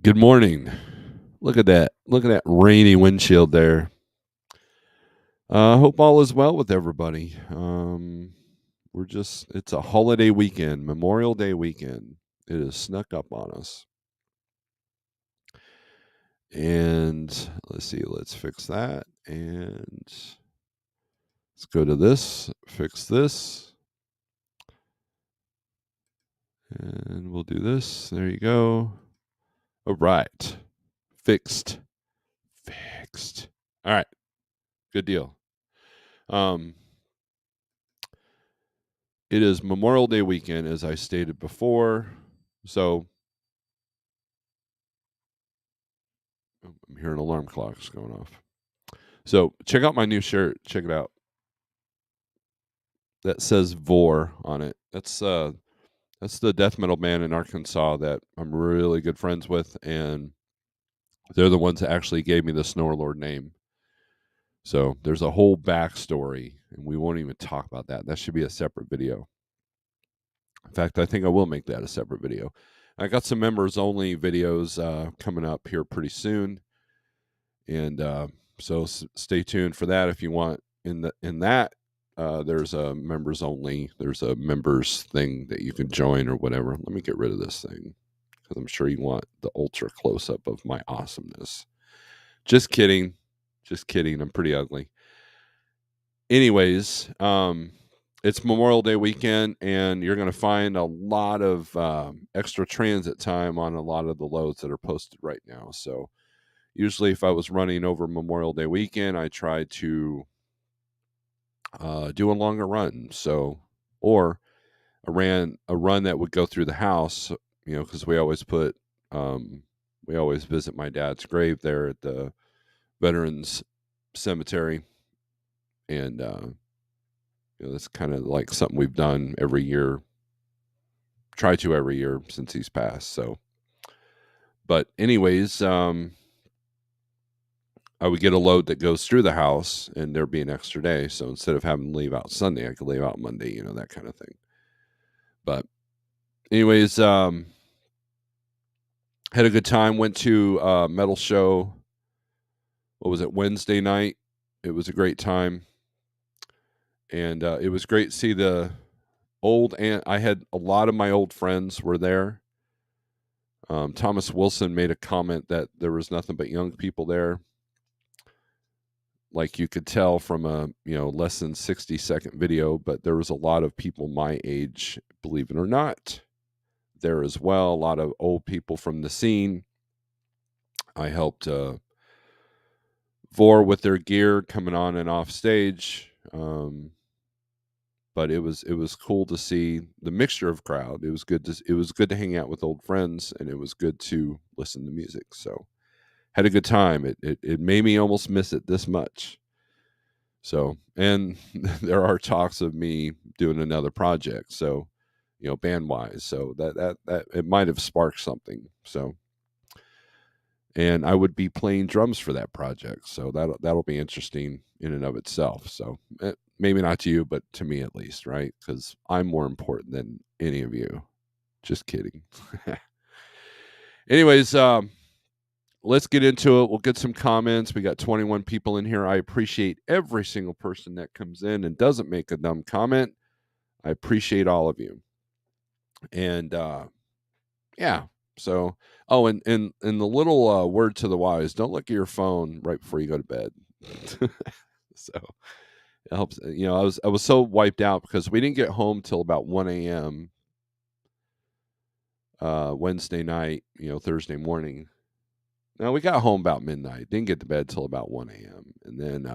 Good morning. Look at that. Look at that rainy windshield there. Hope all is well with everybody. It's a holiday weekend, Memorial Day weekend. It has snuck up on us. And let's see, let's fix that. And let's go to this, fix this. And we'll do this. There you go. All right. Fixed. Fixed. All right. Good deal. It is Memorial Day weekend, as I stated before. So I'm hearing alarm clocks going off. So check out my new shirt. Check it out. That says Vor on it. That's the death metal band in Arkansas that I'm really good friends with, and they're the ones that actually gave me the Snorelord name. So there's a whole backstory, and we won't even talk about that. That should be a separate video. In fact, I think I will make that a separate video. I got some members only videos coming up here pretty soon, and so stay tuned for that if you want. In that, there's a members only. There's a members thing that you can join or whatever. Let me get rid of this thing because I'm sure you want the ultra close up of my awesomeness. Just kidding, just kidding. I'm pretty ugly. Anyways, it's Memorial Day weekend, and you're going to find a lot of extra transit time on a lot of the loads that are posted right now. So usually if I was running over Memorial Day weekend, I try to do a longer run. So, or a run that would go through the house, because we always visit my dad's grave there at the Veterans Cemetery. And, that's kind of like something we've done every year, try to every year since he's passed. So, but anyways, I would get a load that goes through the house, and there'd be an extra day. So instead of having to leave out Sunday, I could leave out Monday, that kind of thing. But anyways, had a good time. Went to a metal show. What was it? Wednesday night. It was a great time. And it was great to see the old, and I had a lot of my old friends were there. Thomas Wilson made a comment that there was nothing but young people there. Like you could tell from a less than 60-second video, but there was a lot of people my age, believe it or not, there as well. A lot of old people from the scene. I helped Vor with their gear coming on and off stage, but it was cool to see the mixture of crowd. It was good to hang out with old friends, and it was good to listen to music. So had a good time. It made me almost miss it this much. So, and there are talks of me doing another project. So, band wise. So that it might have sparked something. So, and I would be playing drums for that project. So that'll be interesting in and of itself. So maybe not to you, but to me at least, right? Because I'm more important than any of you. Just kidding. Anyways, let's get into it. We'll get some comments. We got 21 people in here. I appreciate every single person that comes in and doesn't make a dumb comment. I appreciate all of you. And yeah. So, and the little word to the wise: don't look at your phone right before you go to bed. So it helps. I was so wiped out because we didn't get home till about 1 a.m. Wednesday night. Thursday morning. Now we got home about midnight. Didn't get to bed till about 1 a.m. and then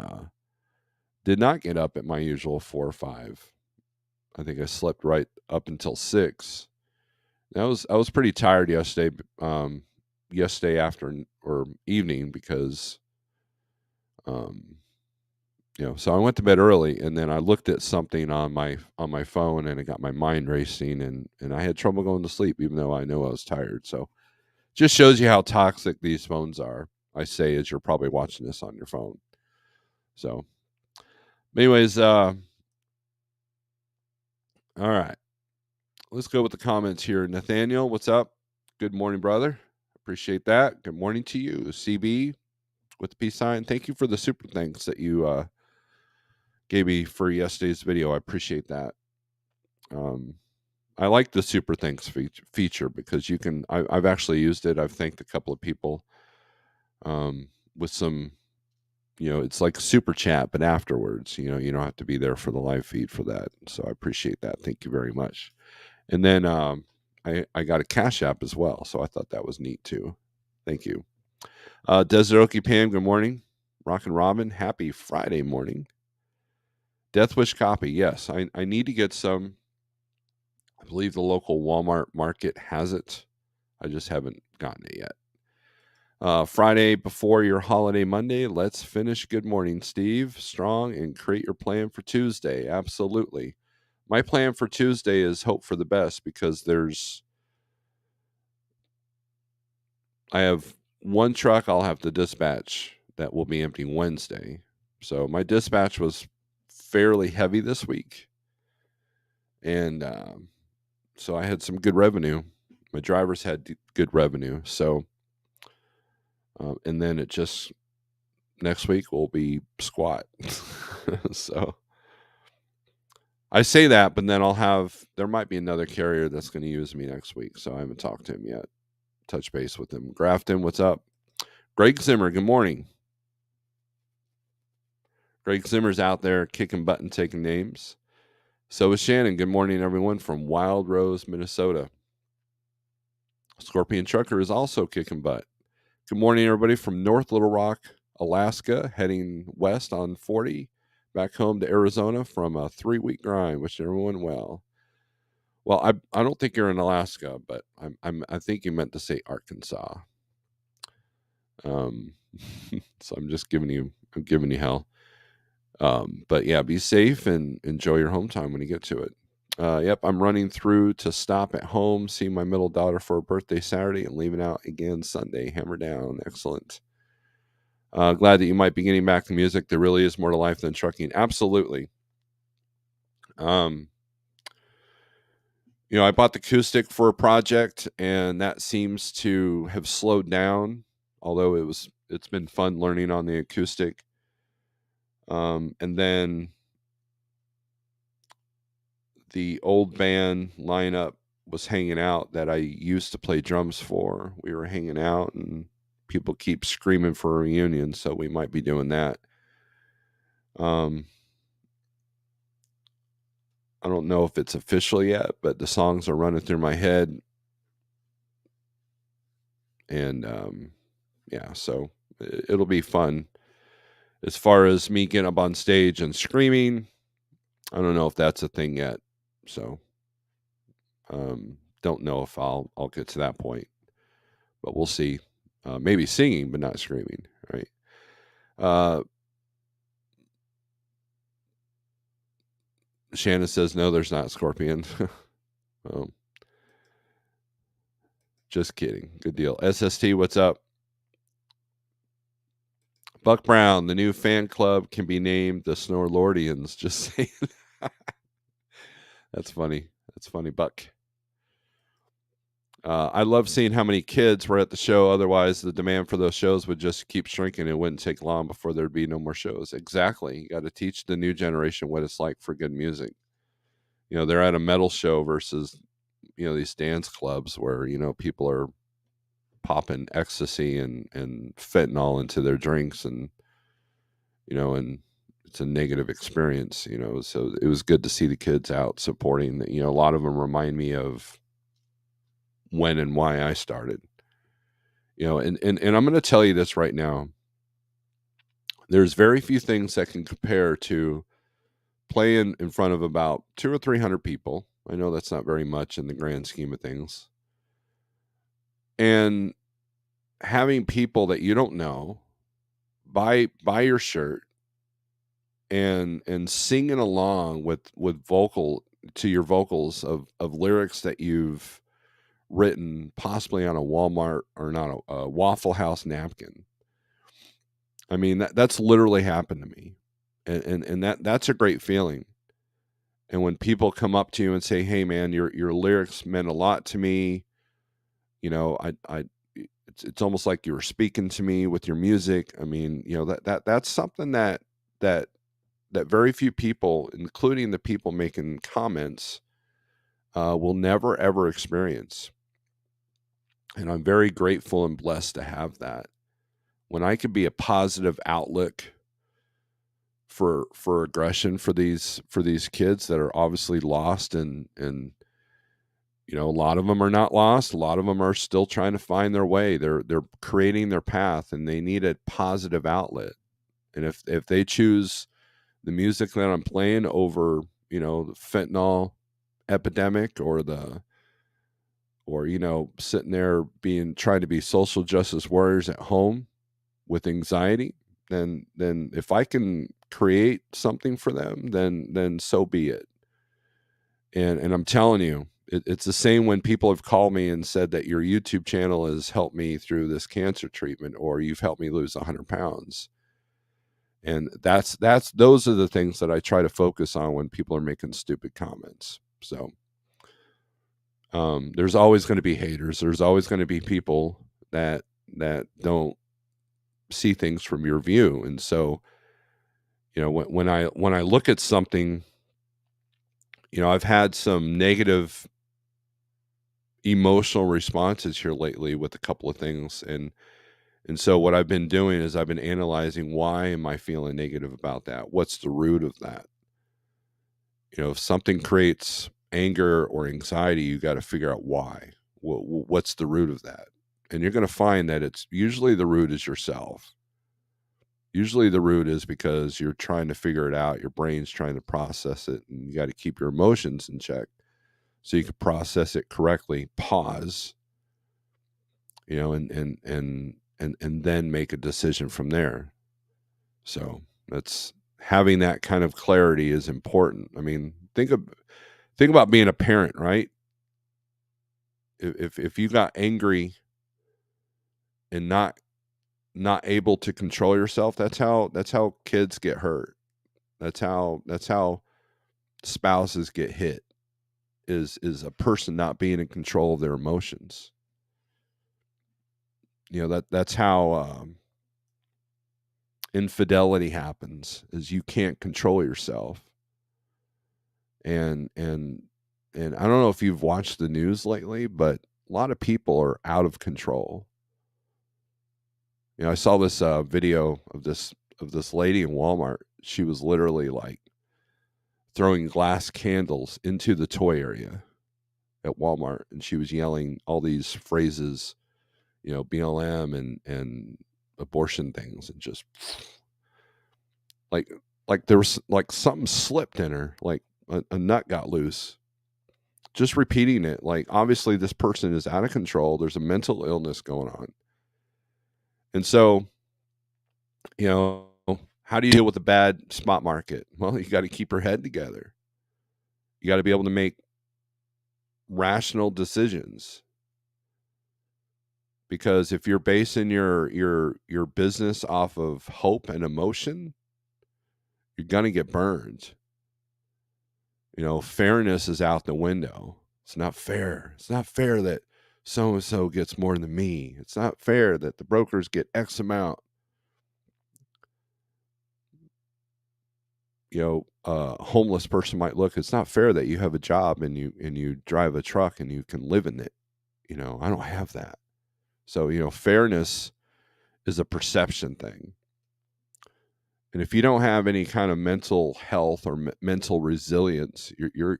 did not get up at my usual 4 or 5. I think I slept right up until 6. I was pretty tired yesterday. Yesterday afternoon or evening because, so I went to bed early, and then I looked at something on my phone, and it got my mind racing, and I had trouble going to sleep, even though I know I was tired. So, just shows you how toxic these phones are. I say as you're probably watching this on your phone. So, anyways, all right. Let's go with the comments here. Nathaniel, what's up? Good morning, brother. Appreciate that. Good morning to you, CB with the peace sign. Thank you for the super thanks that you gave me for yesterday's video. I appreciate that. I like the super thanks feature because you can. I've actually used it. I've thanked a couple of people with some. It's like super chat, but afterwards, you don't have to be there for the live feed for that. So I appreciate that. Thank you very much. And then I got a Cash App as well, so I thought that was neat too. Thank you. Desiroki Pam, good morning. Rockin' Robin, happy Friday morning. Death Wish copy, yes. I need to get some. I believe the local Walmart market has it. I just haven't gotten it yet. Friday before your holiday Monday, let's finish. Good morning, Steve. Strong and create your plan for Tuesday. Absolutely. My plan for Tuesday is hope for the best because I have one truck I'll have to dispatch that will be empty Wednesday. So my dispatch was fairly heavy this week. And so I had some good revenue. My drivers had good revenue. So, and then it just next week will be squat. So I say that, but then there might be another carrier that's going to use me next week. So I haven't talked to him yet. Touch base with him. Grafton, what's up? Greg Zimmer, good morning. Greg Zimmer's out there kicking butt and taking names. So is Shannon. Good morning, everyone, from Wild Rose, Minnesota. Scorpion Trucker is also kicking butt. Good morning, everybody, from North Little Rock, Alaska, heading west on 40, back home to Arizona from a 3-week grind. Wishing everyone well. Well, I don't think you're in Alaska, but I think you meant to say Arkansas. So I'm giving you hell. But yeah, be safe and enjoy your home time when you get to it. Yep, I'm running through to stop at home, see my middle daughter for her birthday Saturday, and leaving out again Sunday. Hammer down. Excellent. Glad that you might be getting back to music. There really is more to life than trucking. Absolutely. I bought the acoustic for a project, and that seems to have slowed down. Although it's been fun learning on the acoustic. And then the old band lineup was hanging out that I used to play drums for. We were hanging out, and people keep screaming for a reunion, so we might be doing that. I don't know if it's official yet, but the songs are running through my head. And yeah, so it'll be fun. As far as me getting up on stage and screaming, I don't know if that's a thing yet. So don't know if I'll get to that point, but we'll see. Maybe singing, but not screaming, right? Shannon says, no, there's not Scorpion. Just kidding. Good deal. SST, what's up? Buck Brown, the new fan club can be named the Snorelordians. Just saying. That's funny. That's funny, Buck. I love seeing how many kids were at the show. Otherwise, the demand for those shows would just keep shrinking. It wouldn't take long before there'd be no more shows. Exactly. You got to teach the new generation what it's like for good music. They're at a metal show versus, these dance clubs where, people are popping ecstasy and fentanyl into their drinks and, and it's a negative experience, so it was good to see the kids out supporting that. A lot of them remind me of when and why I started, and I'm going to tell you this right now. There's very few things that can compare to playing in front of about 200 or 300 people. I know that's not very much in the grand scheme of things. And having people that you don't know buy your shirt and singing along with vocal to your vocals of lyrics that you've written possibly on a Walmart or not a Waffle House napkin. I mean, that's literally happened to me. And that's a great feeling. And when people come up to you and say, "Hey man, your lyrics meant a lot to me. I it's almost like you were speaking to me with your music. I mean, that's something that that very few people, including the people making comments, will never ever experience. And I'm very grateful and blessed to have that. When I could be a positive outlook for aggression for these kids that are obviously lost, and a lot of them are not lost. A lot of them are still trying to find their way. They're creating their path, and they need a positive outlet. And if they choose the music that I'm playing over, the fentanyl epidemic, or sitting there trying to be social justice warriors at home with anxiety, then if I can create something for them, then so be it. And I'm telling you, it's the same when people have called me and said that your YouTube channel has helped me through this cancer treatment, or you've helped me lose 100 pounds. And those are the things that I try to focus on when people are making stupid comments. So there's always going to be haters. There's always going to be people that don't see things from your view. And so, when I look at something, I've had some negative emotional responses here lately with a couple of things, and so what I've been doing is I've been analyzing, why am I feeling negative about that? What's the root of that? If something creates anger or anxiety, you got to figure out why. What's the root of that? And you're going to find that it's usually the root is yourself. Usually the root is because you're trying to figure it out. Your brain's trying to process it, and you got to keep your emotions in check so you can process it correctly. Pause, and then make a decision from there. So that's having that kind of clarity is important. I mean, think about being a parent, right? If you got angry and not able to control yourself, that's how kids get hurt. That's how spouses get hit, is a person not being in control of their emotions. That's how infidelity happens, is you can't control yourself. And I don't know if you've watched the news lately, but a lot of people are out of control. I saw this video of this lady in Walmart. She was literally like throwing glass candles into the toy area at Walmart, and she was yelling all these phrases, BLM and abortion things, and just like there was like something slipped in her, like a nut got loose. Just repeating it, like, obviously this person is out of control. There's a mental illness going on. And so, how do you deal with a bad spot market? Well, you got to keep your head together. You got to be able to make rational decisions. Because if you're basing your business off of hope and emotion, you're going to get burned. Fairness is out the window. It's not fair. It's not fair that so and so gets more than me. It's not fair that the brokers get X amount. A homeless person might look, it's not fair that you have a job and you drive a truck and you can live in it. I don't have that. So, fairness is a perception thing. And if you don't have any kind of mental health or mental resilience, you're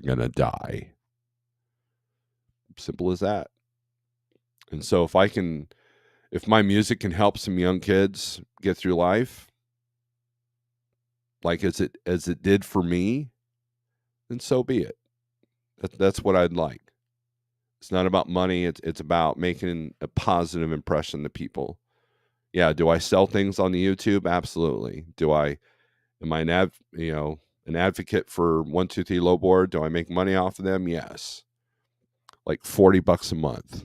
going to die. Simple as that. And so if my music can help some young kids get through life, like as it did for me, then so be it. That's what I'd like. It's not about money. It's about making a positive impression to people. Yeah. Do I sell things on the YouTube? Absolutely. Am I an advocate for 123 Low Board? Do I make money off of them? Yes. Like $40 a month.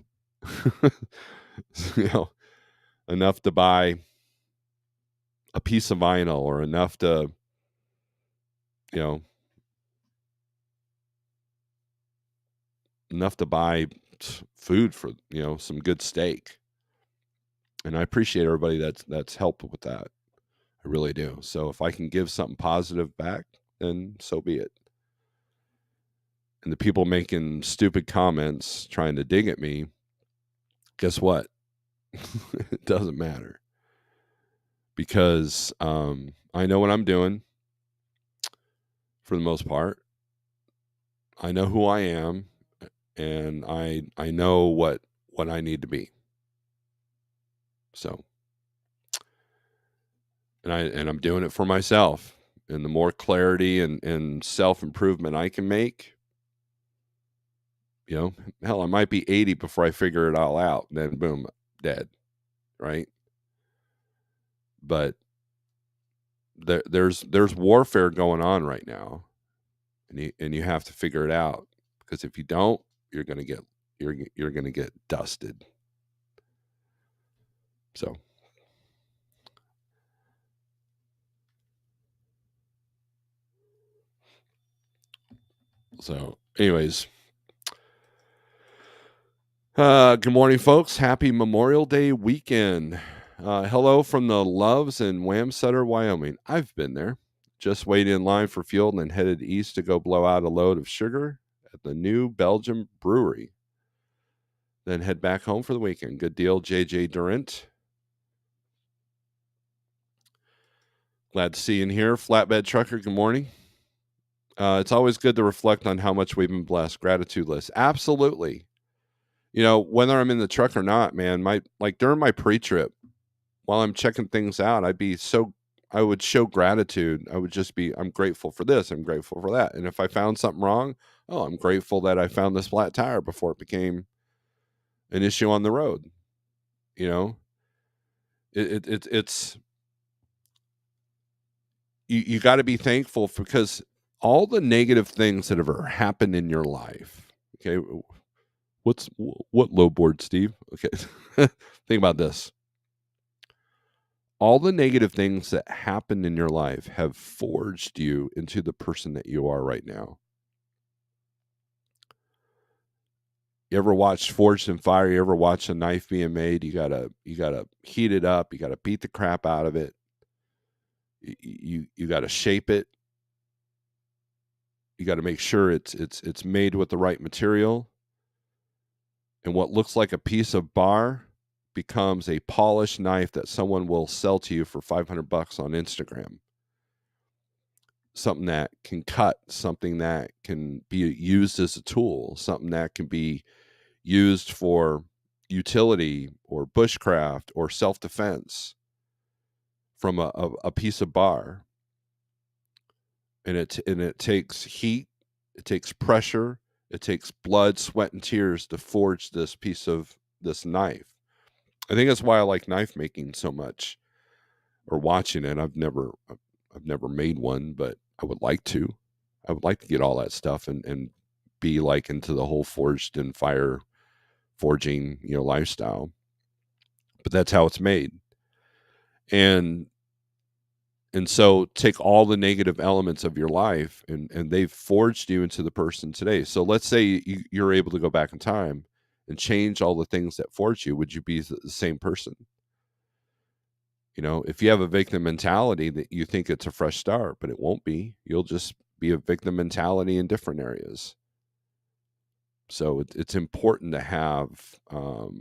Enough to buy a piece of vinyl, or enough to, enough to buy food for, some good steak. And I appreciate everybody that's helped with that. I really do. So if I can give something positive back, then so be it. And the people making stupid comments trying to dig at me, guess what? It doesn't matter, because I know what I'm doing for the most part. I know who I am, and I know what I need to be. So, and I'm doing it for myself. And the more clarity and self-improvement I can make, hell, I might be 80 before I figure it all out, and then boom, dead, right? But there's warfare going on right now, and you have to figure it out, because if you don't, you're gonna get you're gonna get dusted. So anyways, good morning, folks. Happy Memorial Day weekend. Hello from the Loves in Wamsutter, Wyoming. I've been there. Just waited in line for fuel and then headed east to go blow out a load of sugar at the New Belgium Brewery. Then head back home for the weekend. Good deal, JJ Durant. Glad to see you in here. Flatbed Trucker, good morning. It's always good to reflect on how much we've been blessed. Gratitude list. Absolutely. Whether I'm in the truck or not, man, during my pre-trip, while I'm checking things out, I would show gratitude. I would just be, I'm grateful for this, I'm grateful for that. And if I found something wrong, I'm grateful that I found this flat tire before it became an issue on the road. It's you got to be thankful because all the negative things that have ever happened in your life. Okay, what low board, Steve? Okay, think about this. All the negative things that happened in your life have forged you into the person that you are right now. You ever watched Forged in Fire? You ever watch a knife being made? You gotta heat it up. You gotta beat the crap out of it. You gotta shape it. You gotta make sure it's made with the right material. And what looks like a piece of bar becomes a polished knife that someone will sell to you for $500 on Instagram. Something that can cut, something that can be used as a tool, something that can be used for utility or bushcraft or self-defense from a piece of bar. And it takes heat, it takes pressure, it takes blood, sweat, and tears to forge this knife. I think that's why I like knife making so much, or watching it. I've never made one, but I would like to. I would like to get all that stuff and be like into the whole forged in fire forging, lifestyle. But that's how it's made. And so take all the negative elements of your life and they've forged you into the person today. So let's say you're able to go back in time and change all the things that forged you. Would you be the same person? If you have a victim mentality, that you think it's a fresh start, but it won't be. You'll just be a victim mentality in different areas. So it's important to have some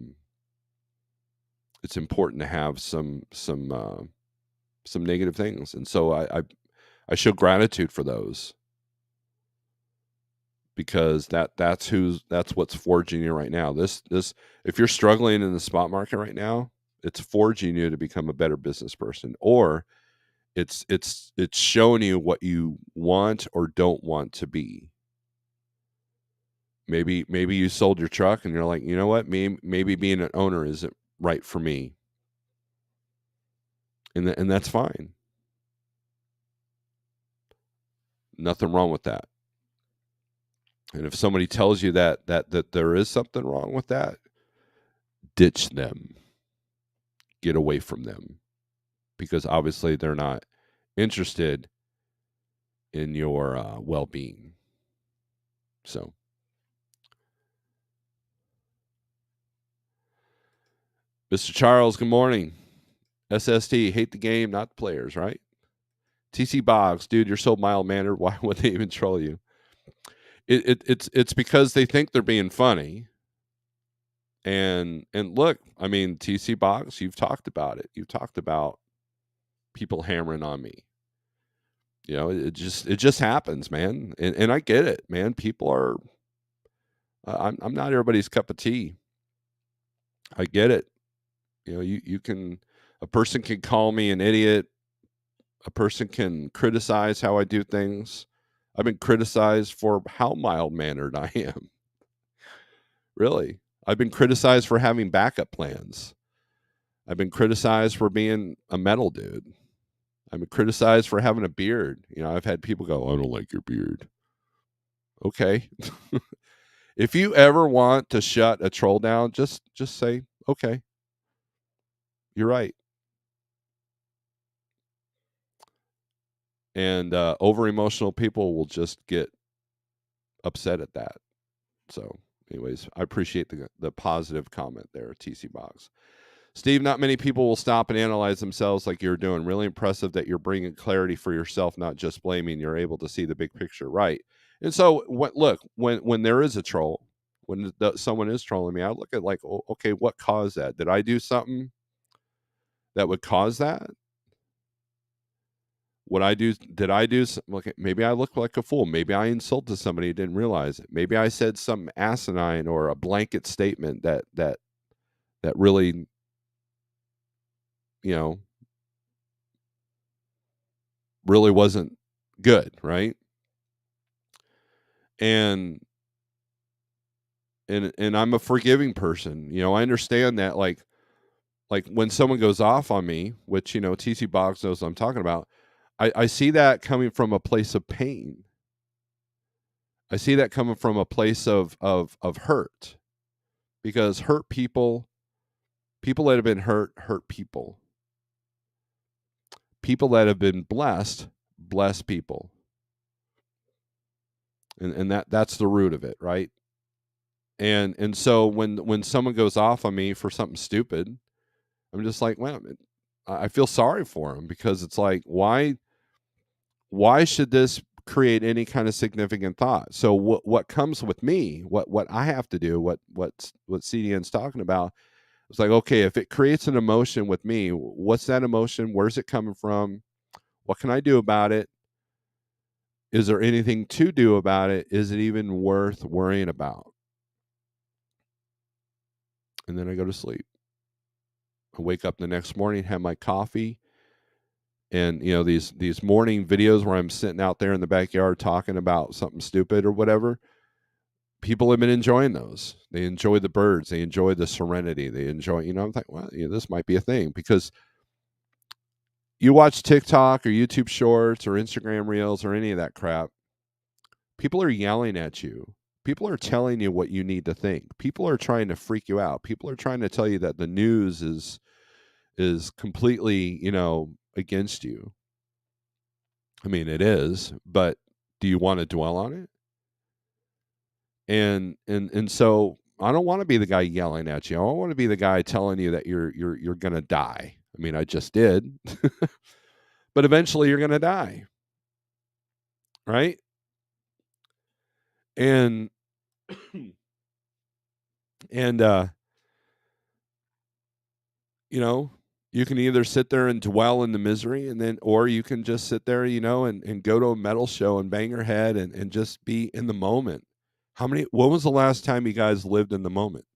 negative things, and so I show gratitude for those, because that's what's forging you right now. This if you're struggling in the spot market right now, it's forging you to become a better business person, or it's showing you what you want or don't want to be. Maybe you sold your truck and you're like, you know what, maybe being an owner isn't right for me, and that's fine. Nothing wrong with that. And if somebody tells you that there is something wrong with that, ditch them. Get away from them, because obviously they're not interested in your well-being. So Mr. Charles, good morning. SST, hate the game, not the players, right? TC Boggs, dude, you're so mild mannered. Why would they even troll you? It's because they think they're being funny. And look, I mean, TC Boggs, you've talked about it. You've talked about people hammering on me. You know, it just happens, man. And I get it, man. People are I'm not everybody's cup of tea. I get it. You know, you can a person can call me an idiot. A person can criticize how I do things. I've been criticized for how mild mannered I am. Really. I've been criticized for having backup plans. I've been criticized for being a metal dude. I've been criticized for having a beard. You know, I've had people go, I don't like your beard. Okay. If you ever want to shut a troll down, just say, okay, you're right. And over emotional people will just get upset at that. So, anyways, I appreciate the positive comment there, TC Box. Steve, not many people will stop and analyze themselves like you're doing. Really impressive that you're bringing clarity for yourself, not just blaming. You're able to see the big picture, right? And so, look, when there is a troll, when someone is trolling me, I look at like, oh, okay, what caused that? Did I do something that would cause that? What I do? Did I do? Look, maybe I look like a fool. Maybe I insulted somebody, didn't realize it. Maybe I said something asinine or a blanket statement that really, you know, really wasn't good, right? And and I'm a forgiving person. You know, I understand that like when someone goes off on me, which you know TC Boggs knows what I'm talking about. I see that coming from a place of pain. I see that coming from a place of hurt because hurt people, people that have been hurt people. People that have been blessed, bless people. And that's the root of it, right? And so when someone goes off on me for something stupid, I'm just like, well, I feel sorry for him because it's like, why should this create any kind of significant thought? So what comes with me, what I have to do, what CDN's talking about, it's like, okay, if it creates an emotion with me, what's that emotion? Where's it coming from? What can I do about it? Is there anything to do about it? Is it even worth worrying about? And then I go to sleep. I wake up the next morning, have my coffee, and you know these morning videos where I'm sitting out there in the backyard talking about something stupid or whatever. People have been enjoying those. They enjoy the birds. They enjoy the serenity. They enjoy, you know, I'm like, well, you know, this might be a thing because you watch TikTok or YouTube Shorts or Instagram Reels or any of that crap. People are yelling at you. People are telling you what you need to think. People are trying to freak you out. People are trying to tell you that the news is completely, you know, against you. I mean, it is, but do you want to dwell on it? And so I don't want to be the guy yelling at you. I don't want to be the guy telling you that you're going to die. I mean, I just did. But eventually you're going to die, right? And and you know, you can either sit there and dwell in the misery and then or you can just sit there, you know, and go to a metal show and bang your head and just be in the moment. When was the last time you guys lived in the moment?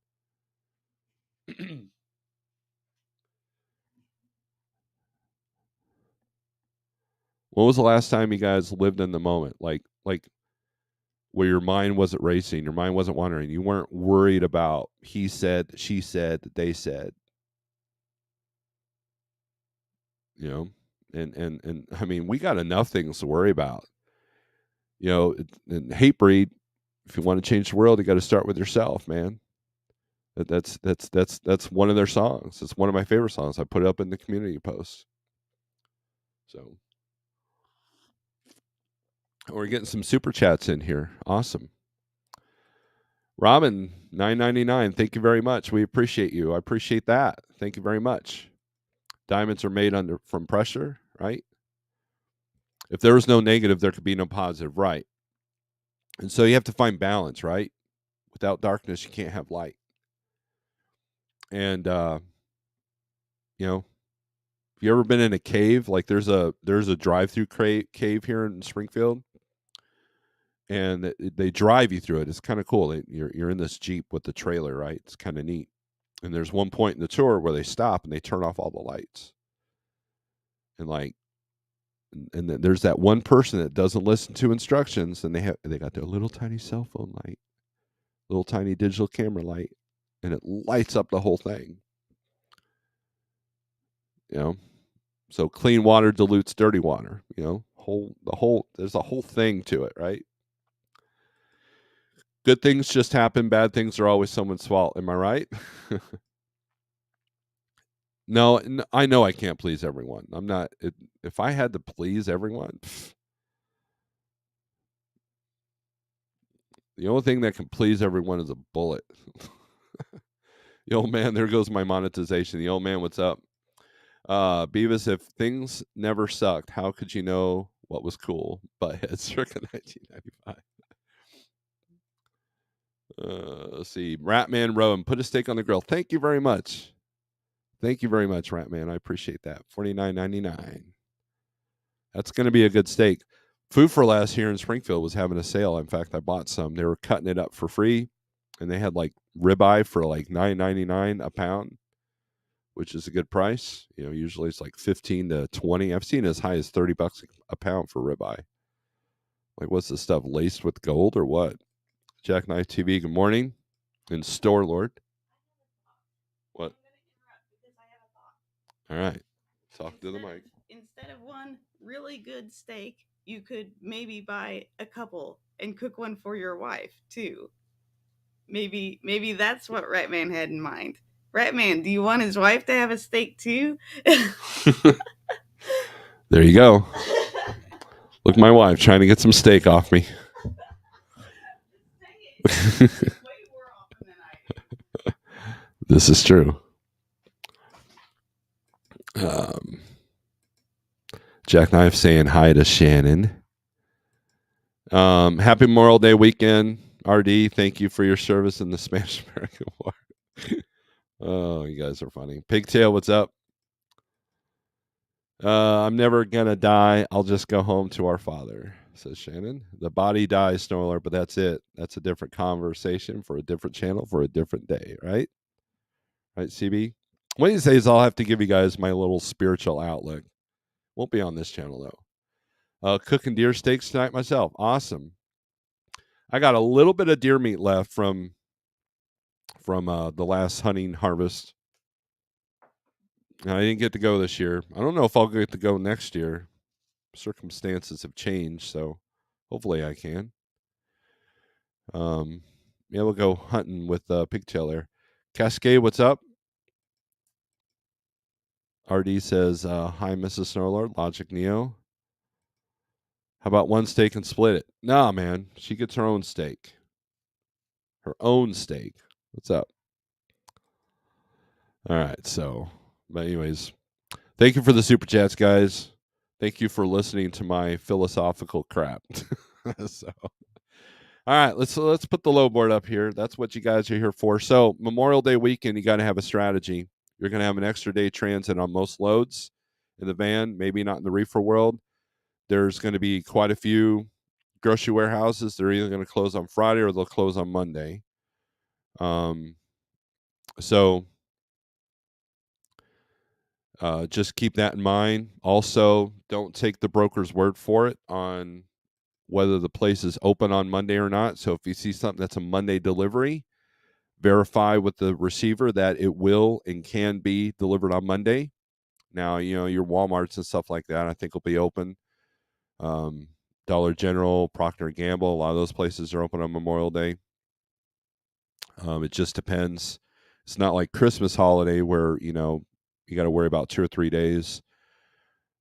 When was the last time you guys lived in the moment? Like where your mind wasn't racing, your mind wasn't wandering. You weren't worried about he said, she said, they said, you know. And I mean, we got enough things to worry about. You know, and Hatebreed, if you want to change the world, you got to start with yourself, man. That's one of their songs. It's one of my favorite songs. I put it up in the community post. So we're getting some super chats in here. Awesome. Robin, $9.99. Thank you very much. We appreciate you. I appreciate that. Thank you very much. Diamonds are made from pressure, right? If there is no negative, there could be no positive, right? And so you have to find balance, right? Without darkness, you can't have light. And you know, if you ever been in a cave, like there's a drive-through cave here in Springfield, and they drive you through it. It's kind of cool. You're in this Jeep with the trailer, right? It's kind of neat. And there's one point in the tour where they stop and they turn off all the lights. And like, and then there's that one person that doesn't listen to instructions, and they got their little tiny cell phone light, little tiny digital camera light, and it lights up the whole thing. You know, so clean water dilutes dirty water. You know, there's a whole thing to it, right? Good things just happen. Bad things are always someone's fault. Am I right? No, I know I can't please everyone. I'm not. If I had to please everyone, the only thing that can please everyone is a bullet. The old man, there goes my monetization. The old man, what's up? Beavis, if things never sucked, how could you know what was cool? Butthead circa 1995. Let's see. Ratman Rowan, put a steak on the grill. Thank you very much. Thank you very much, Ratman. I appreciate that. $49.99. That's going to be a good steak. Food for Less here in Springfield was having a sale. In fact, I bought some. They were cutting it up for free, and they had like ribeye for like $9.99 a pound, which is a good price. You know, usually it's like 15 to 20. I've seen as high as $30 a pound for ribeye. Like, what's this stuff laced with gold or what? Jackknife TV. Good morning. And Snorelord. What? All right. Talk to the mic. Instead of one really good steak, you could maybe buy a couple and cook one for your wife too. Maybe that's what Ratman had in mind. Ratman, do you want his wife to have a steak too? There you go. Look, my wife trying to get some steak off me. This is true. Jackknife saying hi to Shannon. Happy Memorial Day weekend, RD. Thank you for your service in the Spanish American War. Oh, you guys are funny. Pigtail, what's up? I'm never gonna die. I'll just go home to our Father, says Shannon. The body dies, Snorler, but that's it. That's a different conversation for a different channel for a different day, right? Right, CB? One of these days, I'll have to give you guys my little spiritual outlook. Won't be on this channel, though. Cooking deer steaks tonight myself. Awesome. I got a little bit of deer meat left from the last hunting harvest. I didn't get to go this year. I don't know if I'll get to go next year. Circumstances have changed, so hopefully I can. Yeah, we'll go hunting with Pigtail there. Cascade, what's up? RD says, hi, Mrs. Snorelord, Logic Neo. How about one steak and split it? Nah, man. She gets her own steak. Her own steak. What's up? All right, so, but anyways, thank you for the super chats, guys. Thank you for listening to my philosophical crap. So, all right, let's put the low board up here. That's what you guys are here for. So, Memorial Day weekend, you got to have a strategy. You're going to have an extra day transit on most loads in the van, maybe not in the reefer world. There's going to be quite a few grocery warehouses. They're either going to close on Friday or they'll close on Monday. So just keep that in mind. Also, don't take the broker's word for it on whether the place is open on Monday or not. So if you see something that's a Monday delivery, verify with the receiver that it will and can be delivered on Monday. Now, you know, your Walmarts and stuff like that, I think will be open. Dollar General, Procter & Gamble, a lot of those places are open on Memorial Day. It just depends. It's not like Christmas holiday where, you know, you got to worry about 2 or 3 days.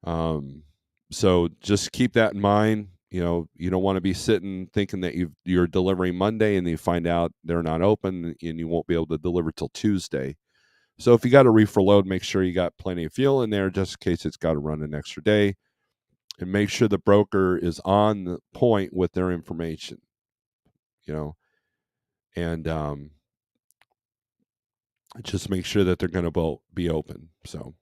So just keep that in mind. You don't want to be sitting thinking that you're delivering Monday and you find out they're not open and you won't be able to deliver till Tuesday. So if you got a reefer load, make sure you got plenty of fuel in there just in case it's got to run an extra day, and make sure the broker is on the point with their information, you know, and just make sure that they're going to be open. So,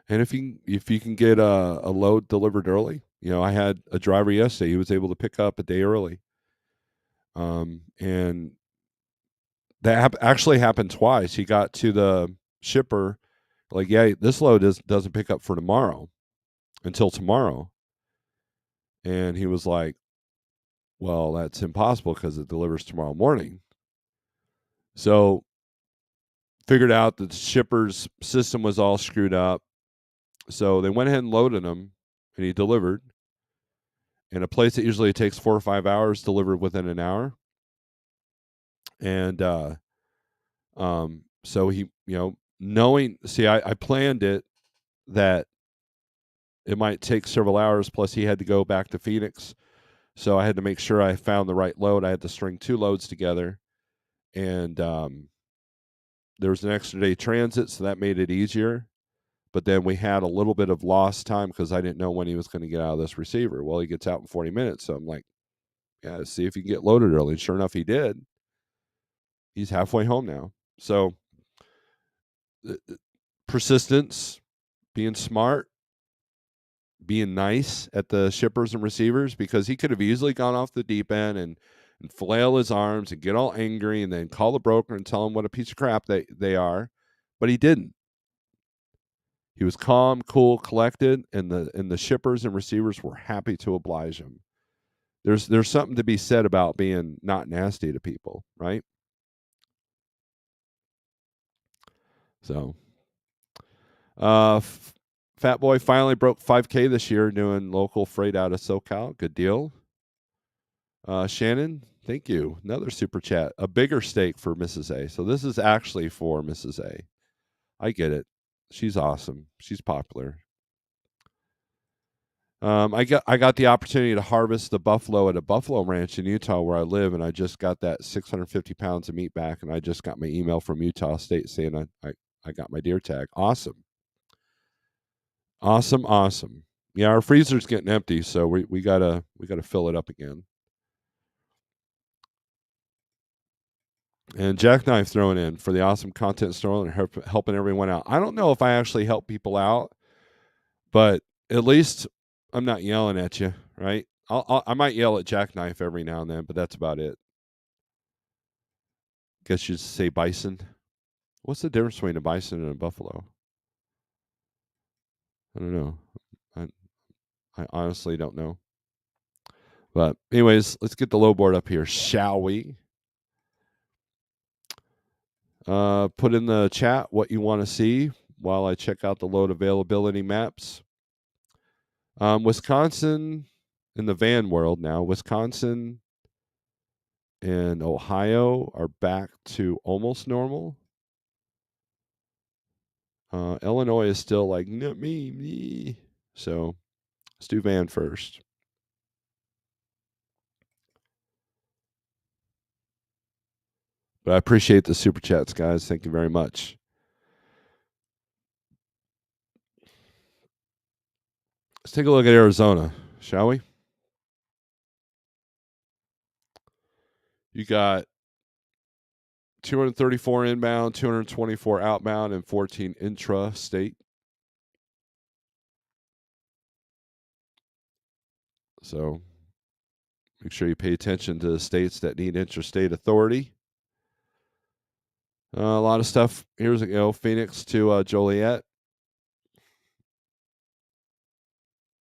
and if you can get a load delivered early, I had a driver yesterday. He was able to pick up a day early, and that actually happened twice. He got to the shipper like, yeah, this load doesn't pick up for tomorrow until tomorrow, and he was like, well, that's impossible because it delivers tomorrow morning. So figured out that the shipper's system was all screwed up. So they went ahead and loaded him, and he delivered. In a place that usually takes 4 or 5 hours, delivered within an hour. And so he, knowing, see, I planned it that it might take several hours. Plus, he had to go back to Phoenix, so I had to make sure I found the right load. I had to string 2 loads together, and there was an extra day transit, so that made it easier. But then we had a little bit of lost time because I didn't know when he was going to get out of this receiver. Well, he gets out in 40 minutes, so I'm like, yeah, see if you can get loaded early. And sure enough, he did. He's halfway home now. So persistence, being smart, being nice at the shippers and receivers, because he could have easily gone off the deep end and flail his arms and get all angry and then call the broker and tell him what a piece of crap they are. But he didn't. He was calm, cool, collected, and the shippers and receivers were happy to oblige him. There's something to be said about being not nasty to people, right? So, Fat Boy finally broke 5K this year doing local freight out of SoCal. Good deal. Shannon, thank you. Another super chat. A bigger steak for Mrs. A. So this is actually for Mrs. A. I get it. She's awesome. She's popular. I got the opportunity to harvest the buffalo at a buffalo ranch in Utah where I live, and I just got that 650 pounds of meat back, and I just got my email from Utah State saying I got my deer tag. Awesome. Awesome, awesome. Yeah, our freezer's getting empty, so we gotta fill it up again. And Jackknife throwing in for the awesome content store and helping everyone out. I don't know if I actually help people out, but at least I'm not yelling at you, right? I might yell at Jackknife every now and then, but that's about it. Guess you say bison. What's the difference between a bison and a buffalo? I don't know. I I honestly don't know. But anyways, let's get the low board up here, shall we? Put in the chat what you want to see while I check out the load availability maps. Wisconsin, in the van world now, Wisconsin and Ohio are back to almost normal. Illinois is still like, no, me. So let's do van first. But I appreciate the super chats, guys. Thank you very much. Let's take a look at Arizona, shall we? You got 234 inbound, 224 outbound, and 14 intra-state. So make sure you pay attention to the states that need interstate authority. A lot of stuff. Here's Phoenix to Joliet.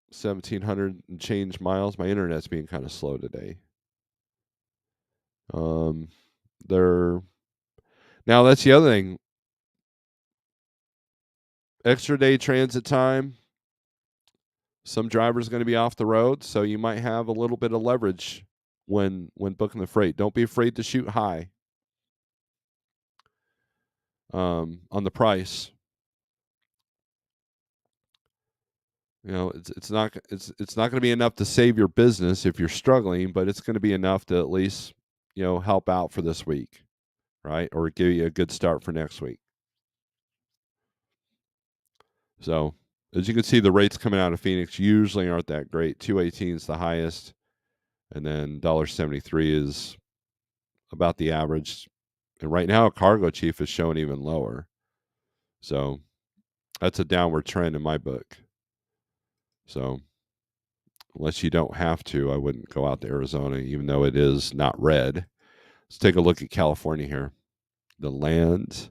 1,700 and change miles. My internet's being kind of slow today. They're now that's the other thing. Extra day transit time. Some drivers going to be off the road, so you might have a little bit of leverage when booking the freight. Don't be afraid to shoot high on the price. it's not going to be enough to save your business if you're struggling, but it's going to be enough to at least help out for this week, right? Or give you a good start for next week. So as you can see, the rates coming out of Phoenix usually aren't that great. 218 is the highest, and then $1.73 is about the average. And right now, a cargo chief is showing even lower. So that's a downward trend in my book. So unless you don't have to, I wouldn't go out to Arizona, even though it is not red. Let's take a look at California here, the land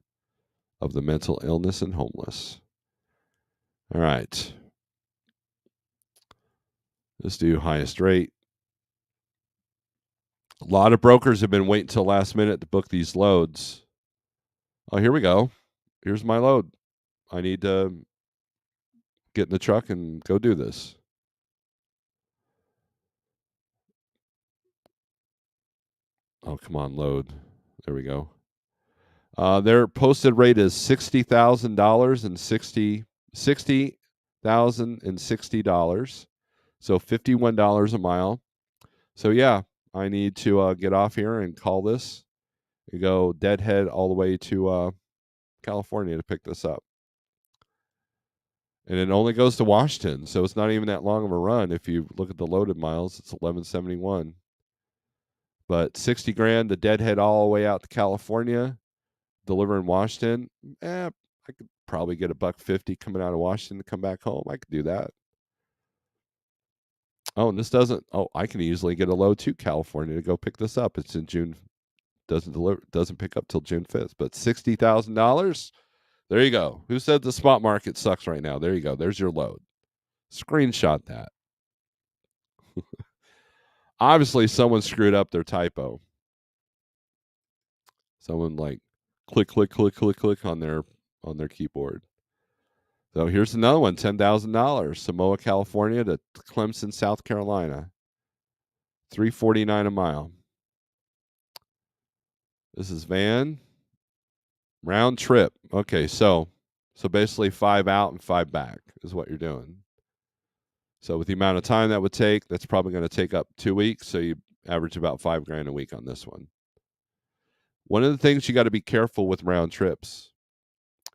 of the mental illness and homeless. All right. Let's do highest rate. A lot of brokers have been waiting till last minute to book these loads. Oh, here we go. Here's my load. I need to get in the truck and go do this. Oh, come on, load. There we go. Their posted rate is $60,000 and $60,060. So $51 a mile. So yeah, I need to get off here and call this. You go deadhead all the way to California to pick this up. And it only goes to Washington, so it's not even that long of a run. If you look at the loaded miles, it's 1171. But 60 grand to deadhead all the way out to California, deliver in Washington. I could probably get $1.50 coming out of Washington to come back home. I could do that. Oh, and this doesn't. Oh, I can easily get a load to California to go pick this up. It's in June. Doesn't pick up till June 5th. But $60,000. There you go. Who said the spot market sucks right now? There you go. There's your load. Screenshot that. Obviously, someone screwed up their typo. Someone like click, click, click, click, click on their keyboard. So here's another one, $10,000. Samoa, California to Clemson, South Carolina. $3.49 a mile. This is van. Round trip. Okay, so basically 5 out and 5 back is what you're doing. So with the amount of time that would take, that's probably going to take up 2 weeks. So you average about 5 grand a week on this one. One of the things you got to be careful with round trips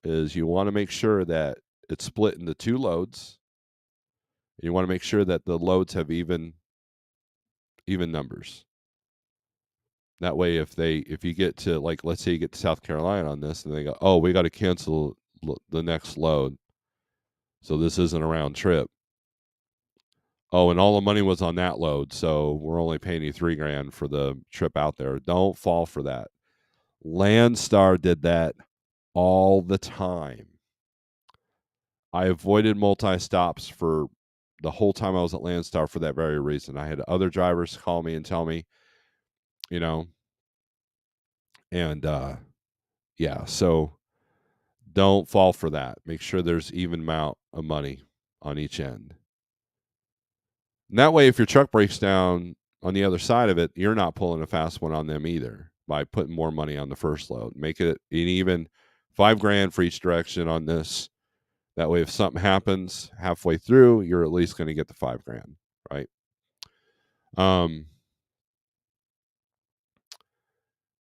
is you want to make sure that it's split into 2 loads. You want to make sure that the loads have even numbers. That way, if you get to, like, let's say you get to South Carolina on this, and they go, oh, we got to cancel the next load, so this isn't a round trip. Oh, and all the money was on that load, so we're only paying you 3 grand for the trip out there. Don't fall for that. Landstar did that all the time. I avoided multi stops for the whole time I was at Landstar for that very reason. I had other drivers call me and tell me, you know, and yeah, so don't fall for that. Make sure there's even amount of money on each end. And that way, if your truck breaks down on the other side of it, you're not pulling a fast one on them either by putting more money on the first load. Make it an even 5 grand for each direction on this. That way, if something happens halfway through, you're at least going to get the 5 grand, right?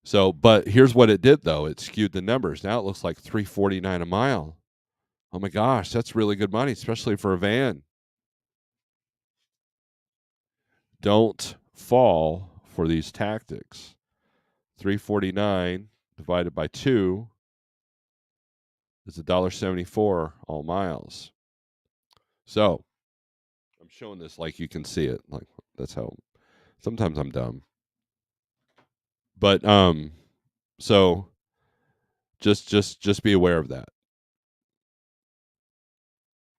So, but here's what it did though. It skewed the numbers. Now it looks like 349 a mile. Oh my gosh, that's really good money, especially for a van. Don't fall for these tactics. 349 divided by 2 is $1.74 all miles. So I'm showing this like you can see it. Like, that's how sometimes I'm dumb. But so just be aware of that.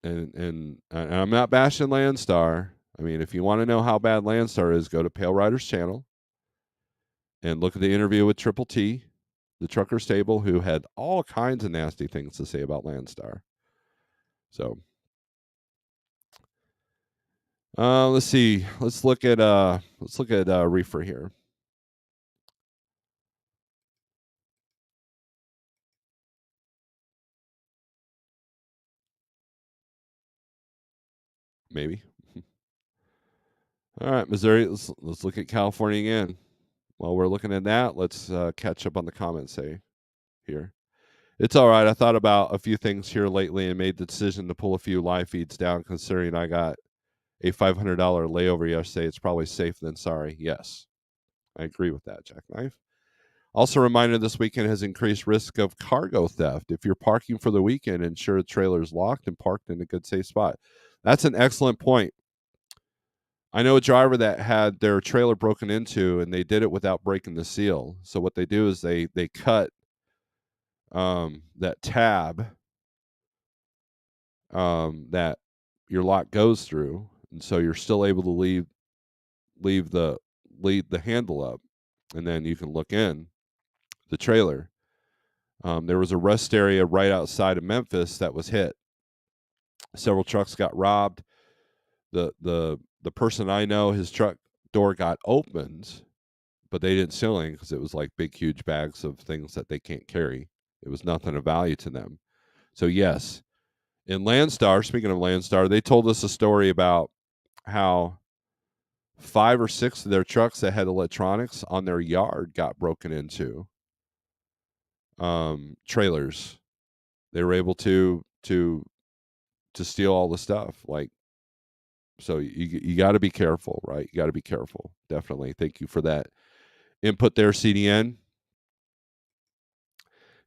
And I'm not bashing Landstar. I mean, if you want to know how bad Landstar is, go to Pale Rider's channel and look at the interview with Triple T, the trucker stable, who had all kinds of nasty things to say about Landstar. So let's see. Let's look at reefer here. Maybe. All right, Missouri. Let's look at California again. While we're looking at that, let's catch up on the comments here. It's all right. I thought about a few things here lately and made the decision to pull a few live feeds down, considering I got a $500 layover yesterday. It's probably safe than sorry. Yes, I agree with that, Jackknife. Also, a reminder this weekend has increased risk of cargo theft. If you're parking for the weekend, ensure the trailer is locked and parked in a good, safe spot. That's an excellent point. I know a driver that had their trailer broken into, and they did it without breaking the seal. So what they do is they cut that tab that your lock goes through, and so you're still able to leave the handle up, and then you can look in the trailer. There was a rest area right outside of Memphis that was hit. Several trucks got robbed. The person I know, his truck door got opened, but they didn't seal it because it was like big, huge bags of things that they can't carry. It was nothing of value to them. So yes, in Landstar, speaking of Landstar, they told us a story about how 5 or 6 of their trucks that had electronics on their yard got broken into. Trailers. They were able to steal all the stuff. Like, so you got to be careful, right? You got to be careful. Definitely. Thank you for that input there, CDN.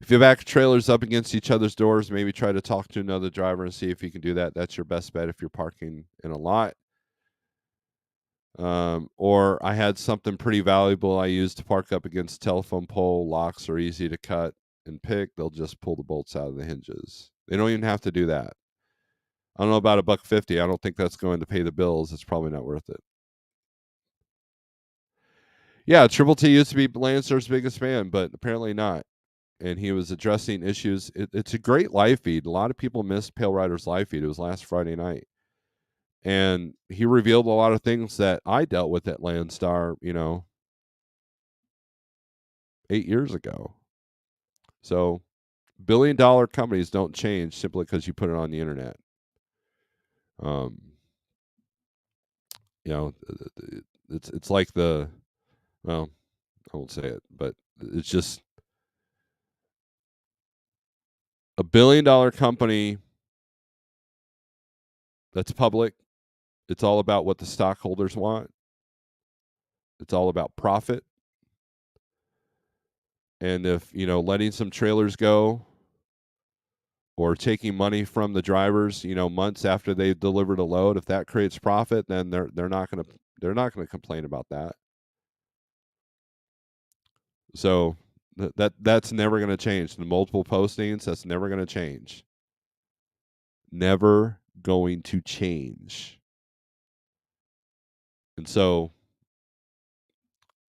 If you back trailers up against each other's doors, maybe try to talk to another driver and see if you can do that. That's your best bet if you're parking in a lot. Or I had something pretty valuable I used to park up against a telephone pole. Locks are easy to cut and pick. They'll just pull the bolts out of the hinges. They don't even have to do that. I don't know about $1.50. I don't think that's going to pay the bills. It's probably not worth it. Yeah, Triple T used to be Landstar's biggest fan, but apparently not. And he was addressing issues. It's a great live feed. A lot of people missed Pale Rider's live feed. It was last Friday night. And he revealed a lot of things that I dealt with at Landstar, 8 years ago. So $1 billion companies don't change simply because you put it on the internet. Um, you know, it's like well, I won't say it, but it's just $1 billion company that's public. It's all about what the stockholders want. It's all about profit. And if, letting some trailers go or taking money from the drivers, months after they've delivered a load, if that creates profit, then they're not going to complain about that. So that's never going to change. The multiple postings, that's never going to change. Never going to change. And so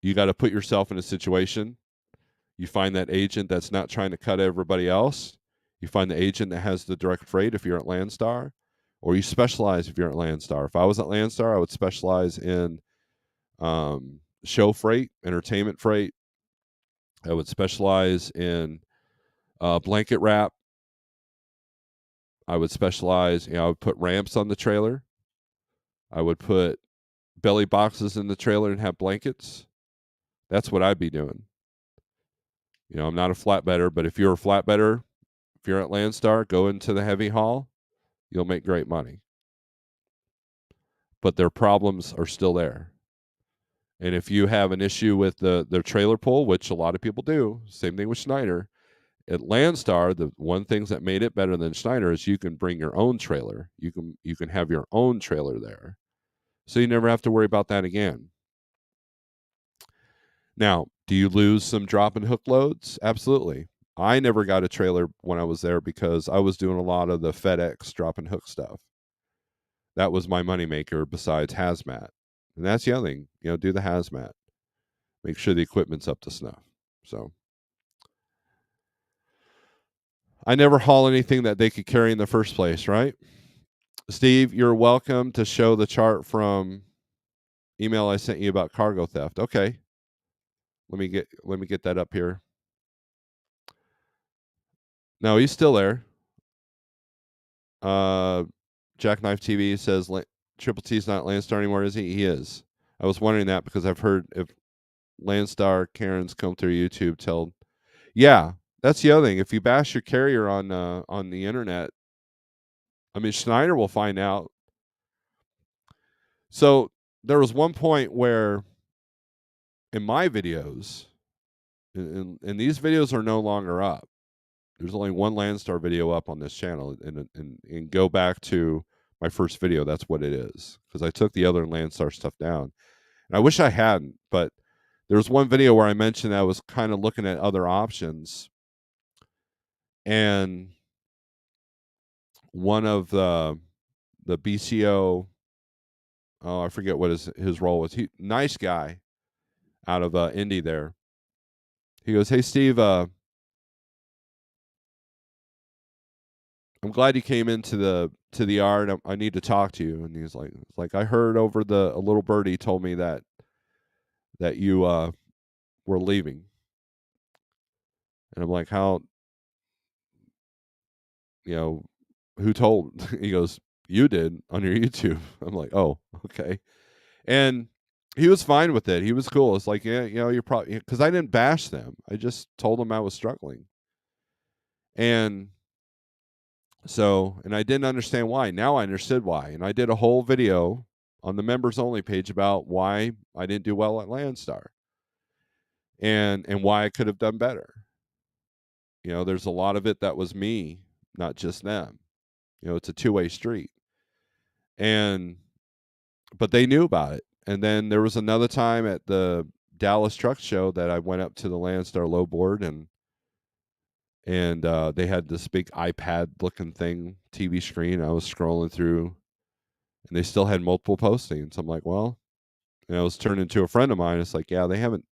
you got to put yourself in a situation. You find that agent that's not trying to cut everybody else. You find the agent that has the direct freight if you're at Landstar, or you specialize if you're at Landstar. If I was at Landstar, I would specialize in show freight, entertainment freight. I would specialize in blanket wrap. I would specialize, I would put ramps on the trailer. I would put belly boxes in the trailer and have blankets. That's what I'd be doing. I'm not a flatbedder, but if you're a flatbedder, if you're at Landstar, go into the heavy haul, you'll make great money. But their problems are still there. And if you have an issue with their trailer pull, which a lot of people do, same thing with Schneider, at Landstar, the one things that made it better than Schneider is you can bring your own trailer. You can have your own trailer there. So you never have to worry about that again. Now, do you lose some drop and hook loads? Absolutely. I never got a trailer when I was there because I was doing a lot of the FedEx drop and hook stuff. That was my moneymaker besides hazmat. And that's the other thing, do the hazmat. Make sure the equipment's up to snuff. So I never haul anything that they could carry in the first place, right? Steve, you're welcome to show the chart from email I sent you about cargo theft. Okay. Let me get that up here. No, he's still there. Jackknife TV says Triple T's not Landstar anymore, is he? He is. I was wondering that because I've heard if Landstar Karens come through YouTube tell, yeah, that's the other thing. If you bash your carrier on the internet, I mean Schneider will find out. So there was one point where in my videos, and these videos are no longer up. There's only one Landstar video up on this channel, and go back to my first video. That's what it is because I took the other Landstar stuff down. And I wish I hadn't, but there was one video where I mentioned I was kind of looking at other options, and one of the BCO, oh, I forget what his role was. He nice guy out of Indy there. He goes, "Hey Steve, I'm glad you came into the yard. I need to talk to you." And he's like, "I heard over a little birdie told me that you were leaving." And I'm like, "How, you know, who told?" He goes, "You did on your YouTube." I'm like, "Oh, okay." And he was fine with it. He was cool. It's like, yeah, you're probably because I didn't bash them. I just told them I was struggling. And so, and I didn't understand why. Now I understood why. And I did a whole video on the members only page about why I didn't do well at Landstar and why I could have done better. There's a lot of it that was me, not just them. It's a two-way street. And but they knew about it. And then there was another time at the Dallas Truck Show that I went up to the Landstar low board and they had this big iPad looking thing, TV screen. I was scrolling through and they still had multiple postings. I'm like, well, I was turned into a friend of mine. It's like, yeah, they haven't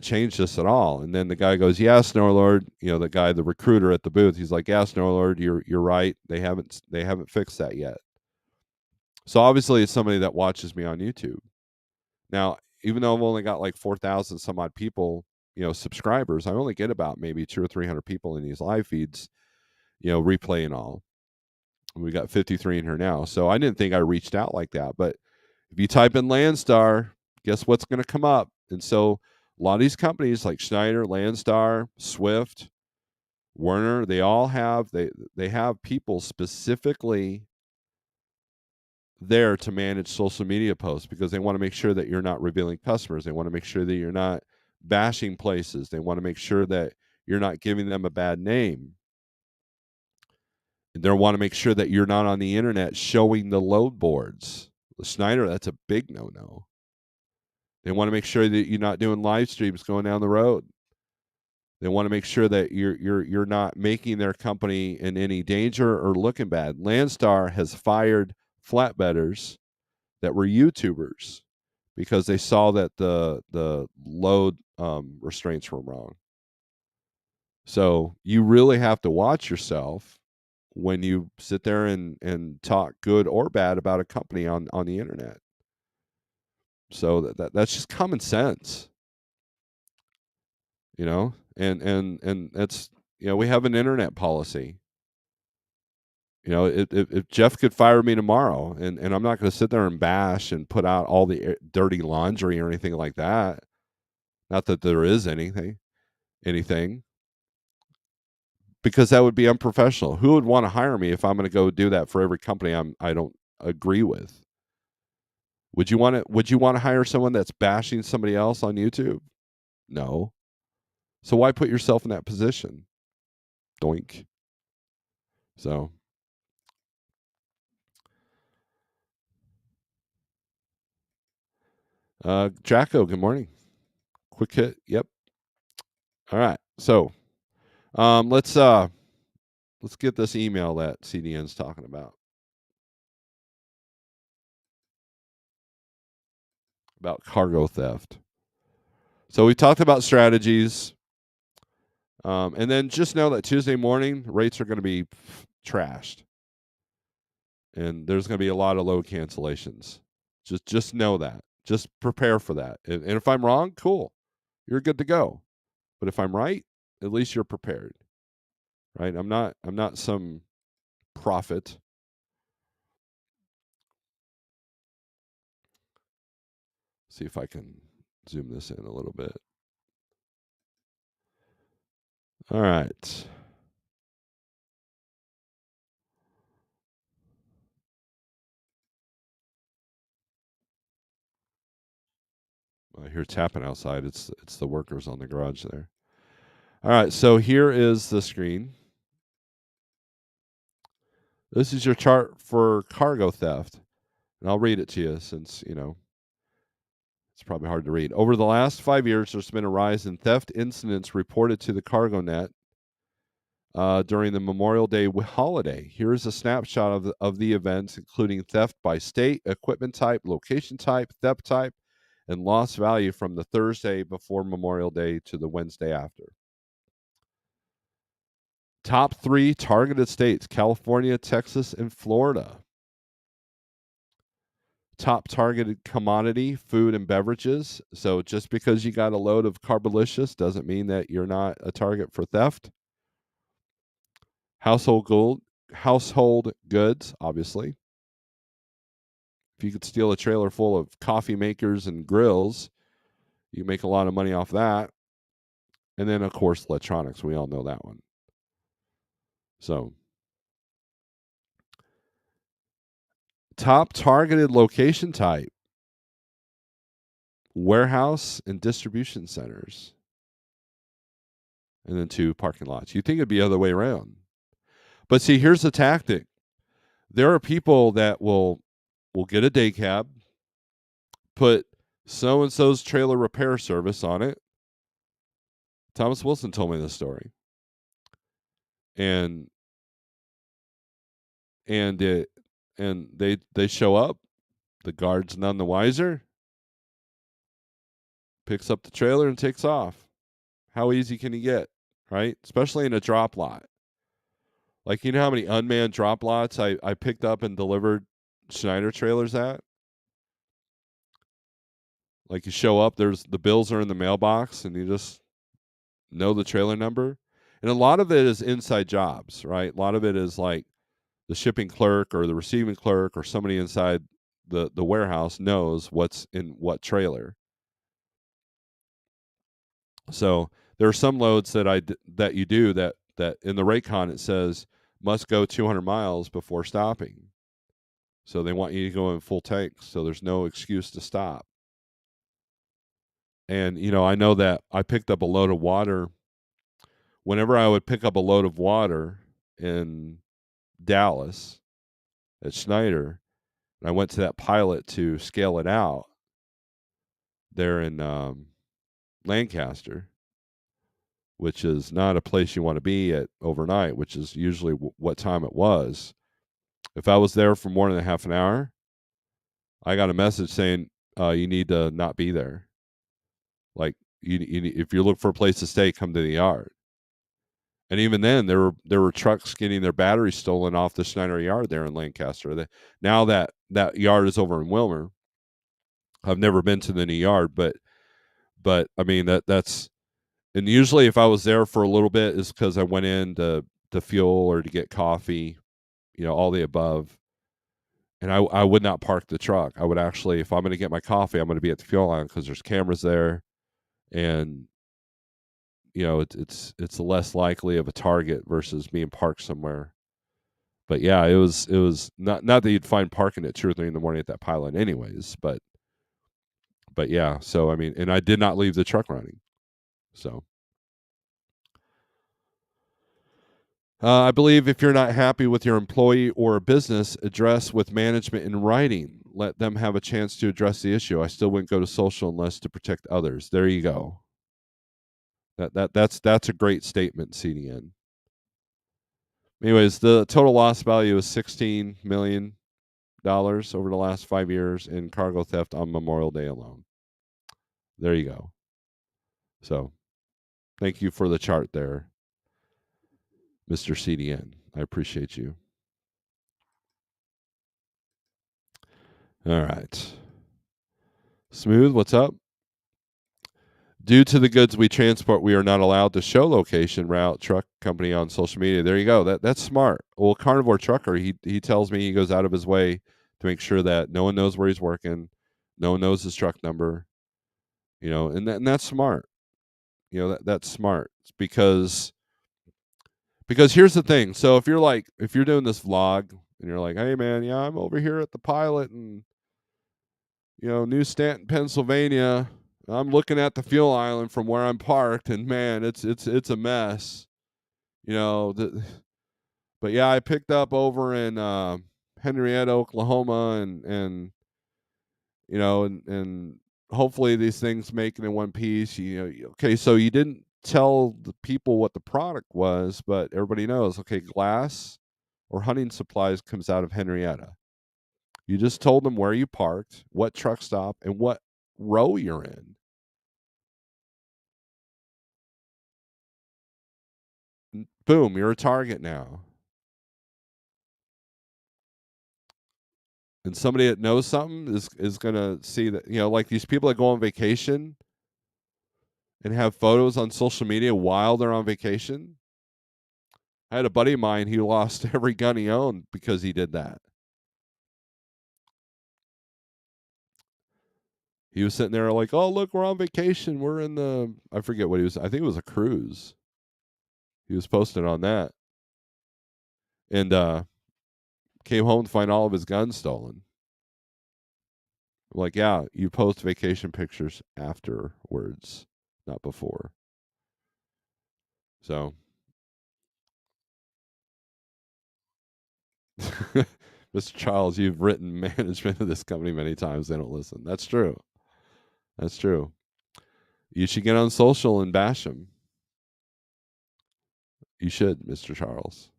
changed this at all. And then the guy goes, yeah, Snorelord, the guy, the recruiter at the booth, he's like, yeah, Snorelord, you're right. They haven't fixed that yet. So obviously it's somebody that watches me on YouTube. Now, even though I've only got like 4,000 some odd people, subscribers, I only get about maybe 200 or 300 people in these live feeds, replay and all. We got 53 in here now. So I didn't think I reached out like that. But if you type in Landstar, guess what's going to come up? And so a lot of these companies like Schneider, Landstar, Swift, Werner, they have people specifically there to manage social media posts because they want to make sure that you're not revealing customers. They want to make sure that you're not bashing places. They want to make sure that you're not giving them a bad name. They want to make sure that you're not on the internet showing the load boards. Schneider, that's a big no-no. They want to make sure that you're not doing live streams going down the road. They want to make sure that you're not making their company in any danger or looking bad. Landstar has fired flatbedders that were YouTubers because they saw that the load restraints were wrong. So you really have to watch yourself when you sit there and talk good or bad about a company on the internet. So that's just common sense, and that's we have an internet policy. If Jeff could fire me tomorrow, and I'm not going to sit there and bash and put out all the dirty laundry or anything like that. Not that there is anything, because that would be unprofessional. Who would want to hire me if I'm going to go do that for every company I don't agree with? Would you want to hire someone that's bashing somebody else on YouTube? No. So why put yourself in that position? Doink. So, Jacko, good morning. Quick hit. Yep. All right. So, let's get this email that CDN's talking about cargo theft. So we talked about strategies, and then just know that Tuesday morning rates are going to be trashed, and there's going to be a lot of load cancellations. Just know that. Just prepare for that. And if I'm wrong, cool, you're good to go. But if I'm right, at least you're prepared, right? I'm not some prophet. See if I can zoom this in a little bit. All right. I hear tapping outside. It's the workers on the garage there. All right, so here is the screen. This is your chart for cargo theft. And I'll read it to you since, it's probably hard to read. Over the last 5 years, there's been a rise in theft incidents reported to the cargo net during the Memorial Day holiday. Here's a snapshot of the events, including theft by state, equipment type, location type, theft type, and lost value from the Thursday before Memorial Day to the Wednesday after. Top 3 targeted states: California, Texas, and Florida. Top targeted commodity: food and beverages. So just because you got a load of Carbolicious doesn't mean that you're not a target for theft. Household goods, obviously. If you could steal a trailer full of coffee makers and grills, you make a lot of money off that. And then, of course, electronics. We all know that one. So, top targeted location type: warehouse and distribution centers. And then 2, parking lots. You think it'd be the other way around. But see, here's the tactic. There are people that will get a day cab, put so and so's trailer repair service on it. Thomas Wilson told me this story. And they show up, the guard's none the wiser, picks up the trailer and takes off. How easy can he get, right? Especially in a drop lot. Like, you know how many unmanned drop lots I picked up and delivered Schneider trailers at? Like, you show up, there's the bills are in the mailbox, and you just know the trailer number. And a lot of it is inside jobs, right? A lot of it is like the shipping clerk or the receiving clerk or somebody inside the warehouse knows what's in what trailer. So there are some loads that you do that in the Raycon it says must go 200 miles before stopping. So they want you to go in full tanks, so there's no excuse to stop. And I know that I picked up a load of water. Whenever I would pick up a load of water in Dallas at Schneider, and I went to that pilot to scale it out there in Lancaster, which is not a place you want to be at overnight, which is usually what time it was. If I was there for more than a half an hour, I got a message saying you need to not be there. Like, if you look for a place to stay, come to the yard. And even then, there were trucks getting their batteries stolen off the Schneider yard there in Lancaster. Now that yard is over in Wilmer. I've never been to the new yard, but I mean that's. And usually, if I was there for a little bit, is because I went in to fuel or to get coffee, all the above. And I would not park the truck. I would actually, if I'm going to get my coffee, I'm going to be at the fuel line because there's cameras there, and it's less likely of a target versus being parked somewhere. But yeah, it was not that you'd find parking at 2 or 3 in the morning at that pylon, anyways. But yeah, so I mean, and I did not leave the truck running, so. I believe if you're not happy with your employee or a business, address with management in writing. Let them have a chance to address the issue. I still wouldn't go to social unless to protect others. There you go. That's a great statement, CDN. Anyways, the total loss value is $16 million over the last 5 years in cargo theft on Memorial Day alone. There you go. So, thank you for the chart there, Mr. CDN. I appreciate you. All right. Smooth, what's up? Due to the goods we transport, we are not allowed to show location, route, truck company on social media. There you go. That's smart. Well, Carnivore Trucker, he tells me he goes out of his way to make sure that no one knows where he's working, No one knows his truck number. And that's smart. That's smart. It's because here's the thing. So if you're doing this vlog and you're like, hey man, yeah, I'm over here at the pilot and New Stanton, Pennsylvania. I'm looking at the fuel island from where I'm parked, and man, it's a mess. You know, the, but yeah, I picked up over in Henrietta, Oklahoma, and hopefully these things make it in one piece. Okay, so you didn't tell the people what the product was, but everybody knows. Okay, glass or hunting supplies comes out of Henrietta. You just told them where you parked, what truck stop, and what row you're in. Boom, you're a target now. And somebody that knows something is gonna see that, like these people that go on vacation and have photos on social media while they're on vacation. I had a buddy of mine who lost every gun he owned because he did that. He was sitting there like, oh look, we're on vacation. We're in the I forget what he was. I think it was a cruise. He was posting on that. And came home to find all of his guns stolen. I'm like, yeah, you post vacation pictures afterwards, not before. So, Mr. Charles, you've written management of this company many times. They don't listen. That's true. That's true. You should get on social and bash them. You should, Mr. Charles.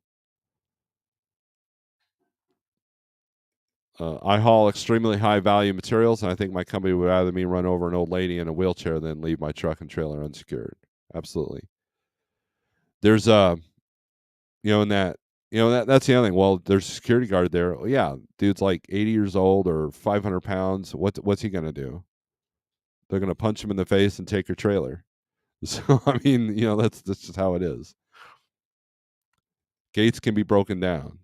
I haul extremely high value materials, and I think my company would rather me run over an old lady in a wheelchair than leave my truck and trailer unsecured. Absolutely. There's and that's the other thing. Well, there's a security guard there. Well, yeah, dude's like 80 years old or 500 pounds. What's he gonna do? They're gonna punch him in the face and take your trailer. So I mean, that's just how it is. Gates can be broken down.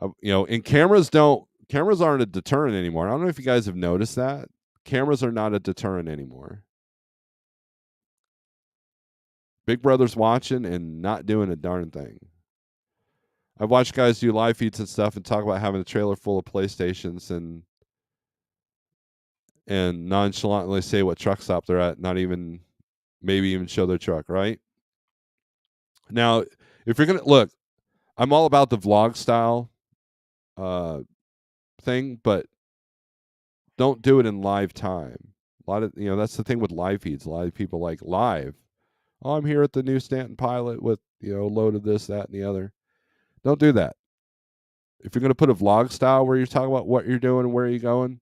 And cameras aren't a deterrent anymore. I don't know if you guys have noticed that. Cameras are not a deterrent anymore. Big Brother's watching and not doing a darn thing. I've watched guys do live feeds and stuff and talk about having a trailer full of PlayStations and nonchalantly say what truck stop they're at, not even maybe even show their truck, right? Now, if you're gonna look, I'm all about the vlog style uh thing, but don't do it in live time. A lot of that's the thing with live feeds. A lot of people like live. Oh, I'm here at the new Stanton Pilot with a load of this, that, and the other. Don't do that. If you're going to put a vlog style where you're talking about what you're doing and where you're going,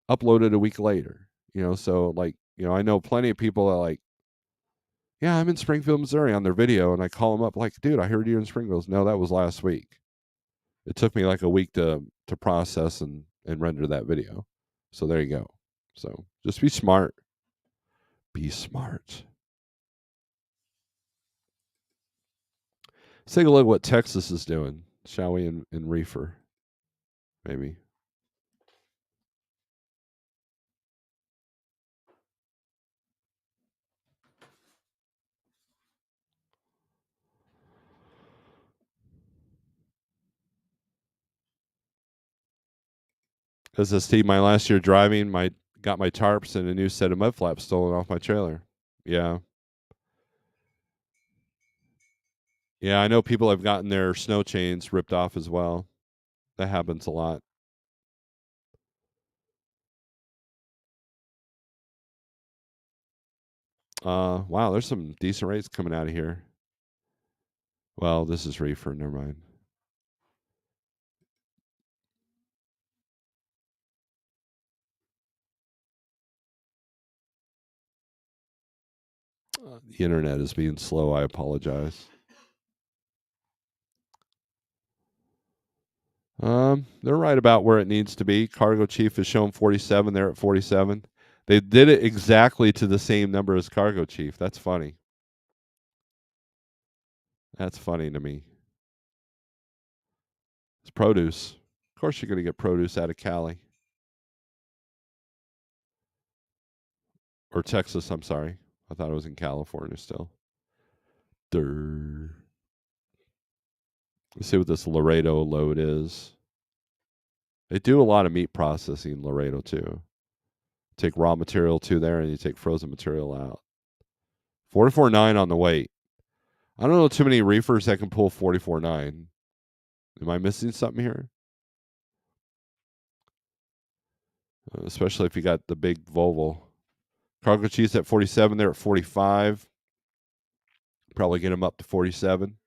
upload it a week later. So like I know plenty of people that like, yeah, I'm in Springfield, Missouri on their video, and I call them up like, dude, I heard you in Springfield. No, that was last week. It took me like a week to process and render that video. So there you go. So just be smart. Be smart. Let's take a look at what Texas is doing, shall we? In reefer, maybe. As I Steve, my last year driving, my got my tarps and a new set of mud flaps stolen off my trailer. Yeah, yeah, I know people have gotten their snow chains ripped off as well. That happens a lot. Wow, there's some decent rates coming out of here. Well, this is reefer. Never mind. The internet is being slow. I apologize. They're right about where it needs to be. Cargo chief is showing 47. They're at 47. They did it exactly to the same number as cargo chief. That's funny. That's funny to me. It's produce. Of course, you're going to get produce out of Cali. or Texas. I'm sorry. I thought it was in California still. Durr. Let's see what this Laredo load is. They do a lot of meat processing in Laredo too. Take raw material to there and you take frozen material out. 44.9 on the weight. I don't know too many reefers that can pull 44.9. Am I missing something here? Especially if you got the big Volvo. Cargo cheese at 47. They're at 45. Probably get them up to 47.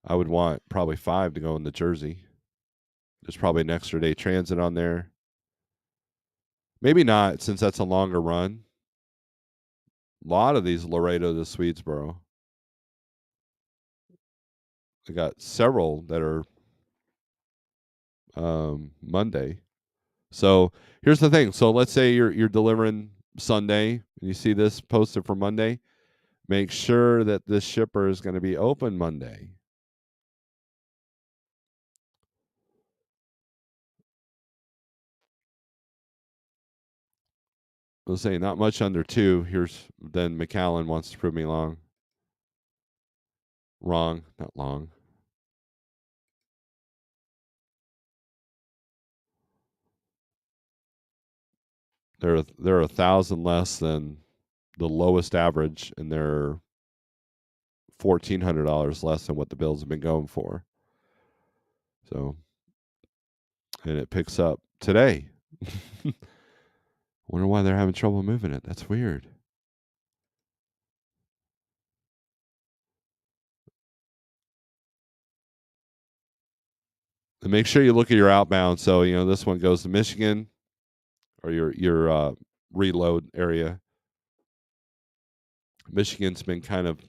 I would want probably 5 to go in the Jersey. There's probably an extra day transit on there. Maybe not, since that's a longer run. A lot of these Laredo to Swedesboro. They got several that are Monday. So here's the thing. So let's say you're delivering Sunday and you see this posted for Monday. Make sure that this shipper is going to be open Monday. I'll say not much under 2. Here's then McAllen wants to prove me wrong. Not long. They're 1,000 less than the lowest average, and they're $1,400 less than what the bills have been going for. So, and it picks up today. Wonder why they're having trouble moving it. That's weird. And make sure you look at your outbound. So this one goes to Michigan, or your reload area. Michigan's been kind of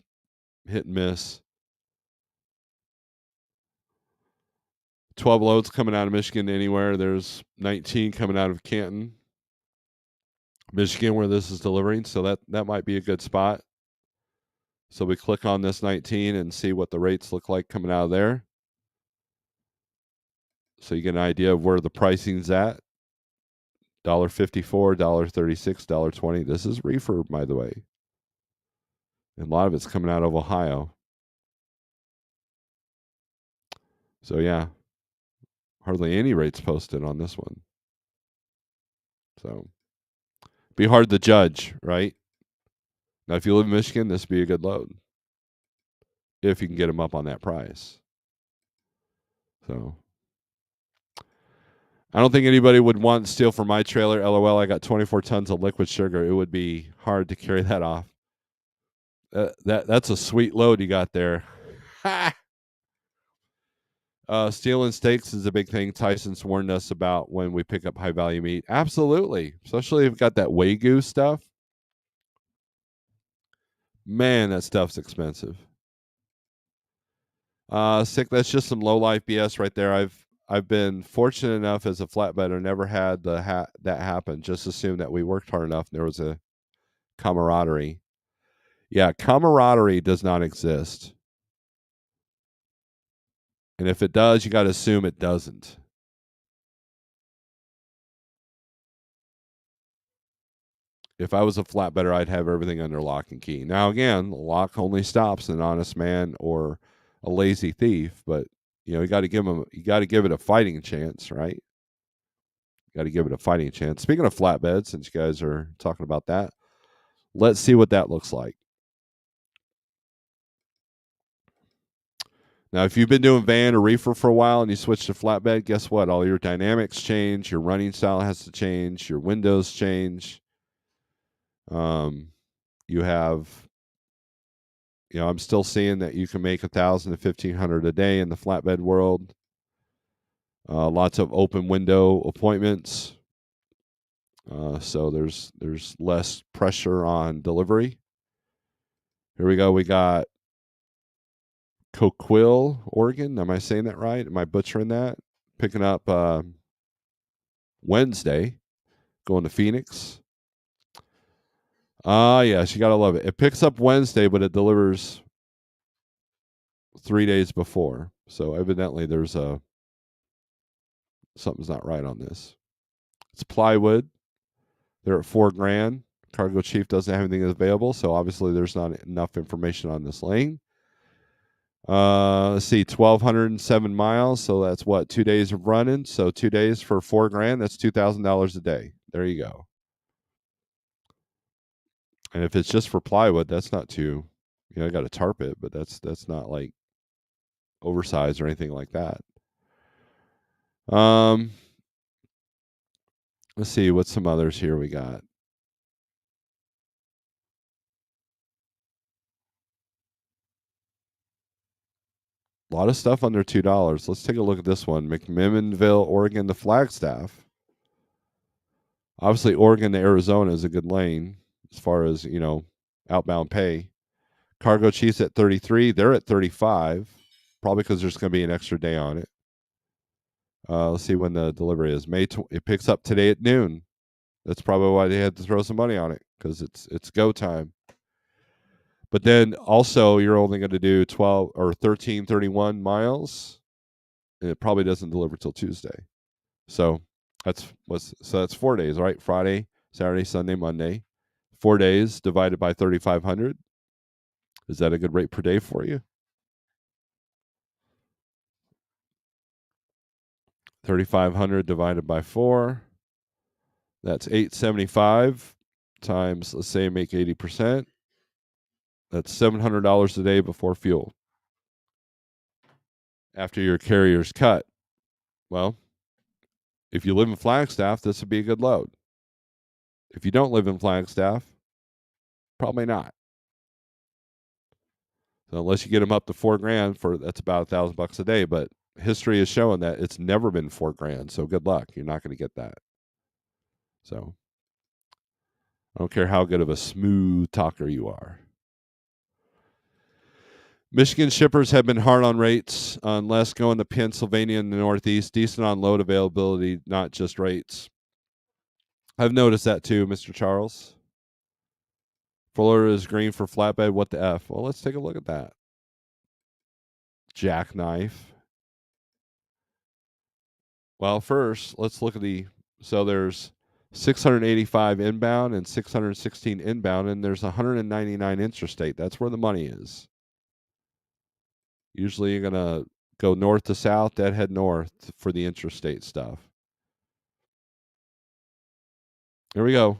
hit and miss. 12 loads coming out of Michigan to anywhere. There's 19 coming out of Canton, Michigan, where this is delivering. So that might be a good spot. So we click on this 19 and see what the rates look like coming out of there. So you get an idea of where the pricing's at. $1.54, $1.36, $1.20. This is reefer, by the way. And a lot of it's coming out of Ohio. So yeah, hardly any rates posted on this one. So be hard to judge, right? Now, if you live in Michigan, this would be a good load if you can get them up on that price. So I don't think anybody would want to steal from my trailer. LOL, I got 24 tons of liquid sugar. It would be hard to carry that off. That's a sweet load you got there. Stealing steaks is a big thing. Tyson's warned us about when we pick up high value meat. Absolutely, especially if you've got that Wagyu stuff. Man, that stuff's expensive. Sick. That's just some low life BS right there. I've been fortunate enough as a flatbedder, never had that happen. Just assume that we worked hard enough and there was a camaraderie. Yeah, camaraderie does not exist. And if it does, you got to assume it doesn't. If I was a flatbedder, I'd have everything under lock and key. Now, again, lock only stops an honest man or a lazy thief, but you got to give it a fighting chance, right? Got to give it a fighting chance. Speaking of flatbed, since you guys are talking about that, let's see what that looks like. Now, if you've been doing van or reefer for a while and you switch to flatbed, guess what? All your dynamics change. Your running style has to change. Your windows change. You have, I'm still seeing that you can make 1,000 to 1,500 a day in the flatbed world. Lots of open window appointments. So there's less pressure on delivery. Here we go. We got Coquille, Oregon. Am I saying that right? Am I butchering that? Picking up Wednesday, going to Phoenix. Yes, you got to love it. It picks up Wednesday, but it delivers 3 days before. So evidently there's something's not right on this. It's plywood. They're at $4,000. Cargo chief doesn't have anything available, so obviously there's not enough information on this lane. Let's see, 1,207 miles. So that's what, 2 days of running. So 2 days for $4,000. That's $2,000 a day. There you go. And if it's just for plywood, that's not too. I got to tarp it, but that's not like oversized or anything like that. Um, let's see, what's some others here we got. A lot of stuff under $2. Let's take a look at this one. McMinnville, Oregon to Flagstaff. Obviously, Oregon to Arizona is a good lane as far as, outbound pay. Cargo Chiefs at 33. They're at 35, probably because there's going to be an extra day on it. Let's see when the delivery is. It picks up today at noon. That's probably why they had to throw some money on it, because it's go time. But then also you're only going to do 12 or 1331 miles, and it probably doesn't deliver till Tuesday. So that's 4 days, right? Friday, Saturday, Sunday, Monday. 4 days divided by 3,500. Is that a good rate per day for you? 3,500 divided by 4. That's 875 times, let's say, make 80%. That's $700 a day before fuel. After your carrier's cut. Well, if you live in Flagstaff, this would be a good load. If you don't live in Flagstaff, probably not. So unless you get them up to $4,000, that's about $1,000 a day. But history is showing that it's never been $4,000. So good luck. You're not going to get that. So I don't care how good of a smooth talker you are. Michigan shippers have been hard on rates, unless going to Pennsylvania in the Northeast. Decent on load availability, not just rates. I've noticed that too, Mr. Charles. Florida is green for flatbed. What the F? Well, let's take a look at that. Jackknife. Well, first, let's look at so there's 685 inbound and 616 inbound, and there's 199 interstate. That's where the money is. Usually you're going to go north to south, head north for the interstate stuff. Here we go.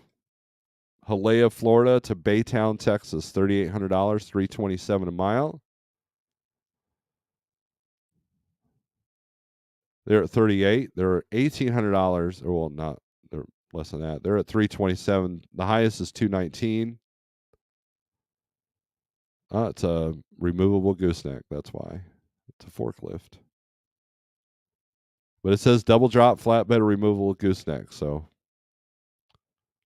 Hialeah, Florida to Baytown, Texas, $3,800, $327 a mile. They're at 38. They're $1,800, or well, not. They're less than that. They're at 327. The highest is 219. It's a removable gooseneck. That's why it's a forklift. But it says double drop flatbed removable gooseneck. So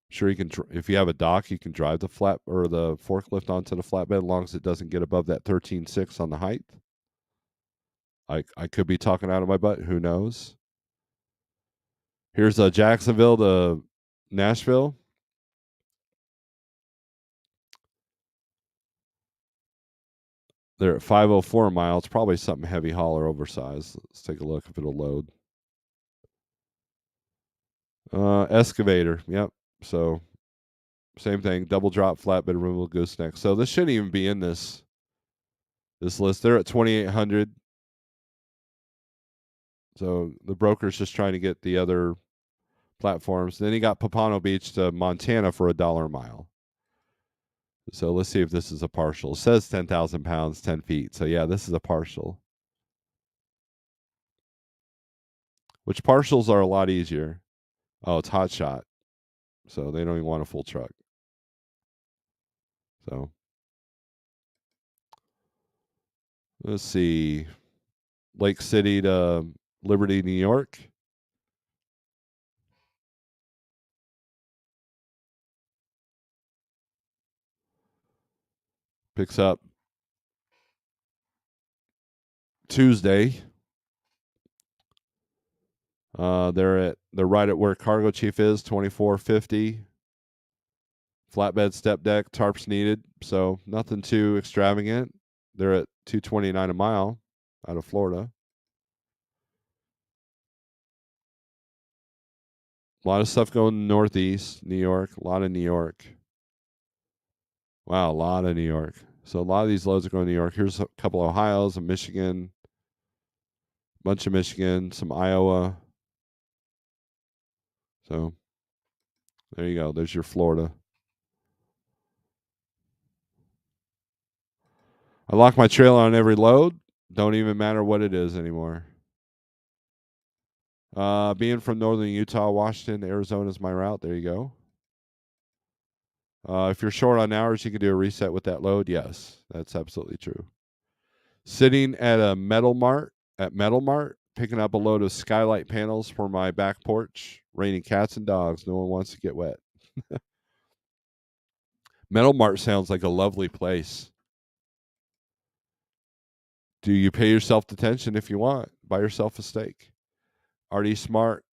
sure, you can. If you have a dock, you can drive the forklift onto the flatbed as long as it doesn't get above that 13.6 on the height. I could be talking out of my butt. Who knows? Here's Jacksonville to Nashville. They're at 504 miles. Probably something heavy haul or oversized. Let's take a look if it'll load. Excavator. Yep. So same thing. Double drop flatbed removable gooseneck. So this shouldn't even be in this list. They're at 2,800. So the broker's just trying to get the other platforms. Then he got Pompano Beach to Montana for $1 a mile. So let's see if this is a partial. It says 10,000 pounds, 10 feet. So yeah, this is a partial. Which partials are a lot easier. Oh, it's hot shot. So they don't even want a full truck. So let's see. Lake City to Liberty, New York. Picks up Tuesday. They're right at where Cargo Chief is, 2450. Flatbed step deck, tarps needed, so nothing too extravagant. They're at 229 a mile out of Florida. A lot of stuff going northeast, New York, a lot of New York. Wow, a lot of New York. So a lot of these loads are going to New York. Here's a couple of Ohio's, a Michigan, bunch of Michigan, some Iowa. So there you go. There's your Florida. I lock my trailer on every load. Don't even matter what it is anymore. Being from northern Utah, Washington, Arizona is my route. There you go. If you're short on hours, you can do a reset with that load. Yes, that's absolutely true. Sitting at Metal Mart, picking up a load of skylight panels for my back porch. Raining cats and dogs. No one wants to get wet. Metal Mart sounds like a lovely place. Do you pay yourself detention if you want? Buy yourself a steak. RD Smart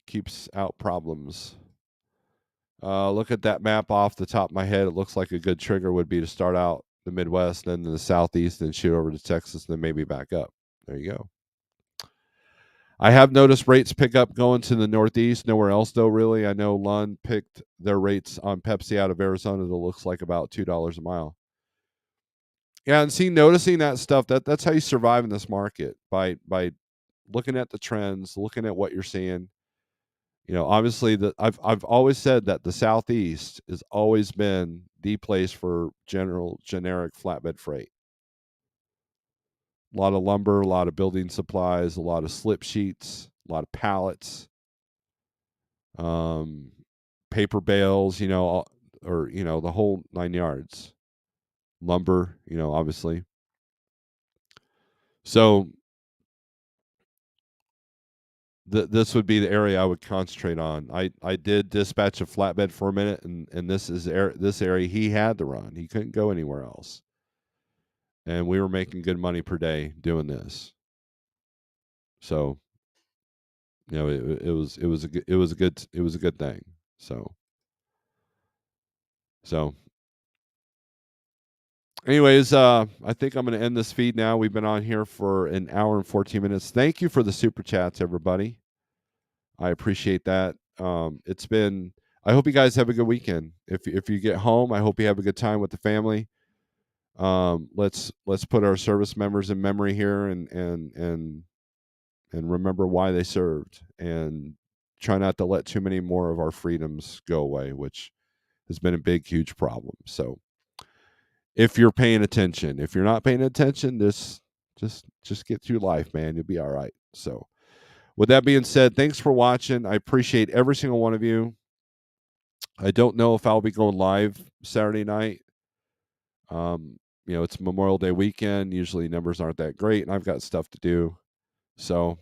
keeps out problems. Look at that map off the top of my head. It looks like a good trigger would be to start out the Midwest, then the Southeast, then shoot over to Texas, then maybe back up. There you go. I have noticed rates pick up going to the Northeast. Nowhere else, though, really. I know Lund picked their rates on Pepsi out of Arizona that looks like about $2 a mile. Yeah, and noticing that stuff, that's how you survive in this market, by looking at the trends, looking at what you're seeing. Obviously, I've always said that the Southeast has always been the place for generic flatbed freight. A lot of lumber, a lot of building supplies, a lot of slip sheets, a lot of pallets, um, paper bales, or the whole 9 yards. Lumber, obviously. So this would be the area I would concentrate on. I did dispatch a flatbed for a minute, and this area he had to run. He couldn't go anywhere else, and we were making good money per day doing this. So it was a good thing. So anyways, I think I'm going to end this feed now. We've been on here for an hour and 14 minutes. Thank you for the super chats, everybody. I appreciate that. It's been. I hope you guys have a good weekend. If you get home, I hope you have a good time with the family. Let's put our service members in memory here, and remember why they served, and try not to let too many more of our freedoms go away, which has been a big, huge problem. So, if you're paying attention, if you're not paying attention, just get through life, man. You'll be all right. So, with that being said, thanks for watching. I appreciate every single one of you. I don't know if I'll be going live Saturday night. It's Memorial Day weekend. Usually numbers aren't that great, and I've got stuff to do. So,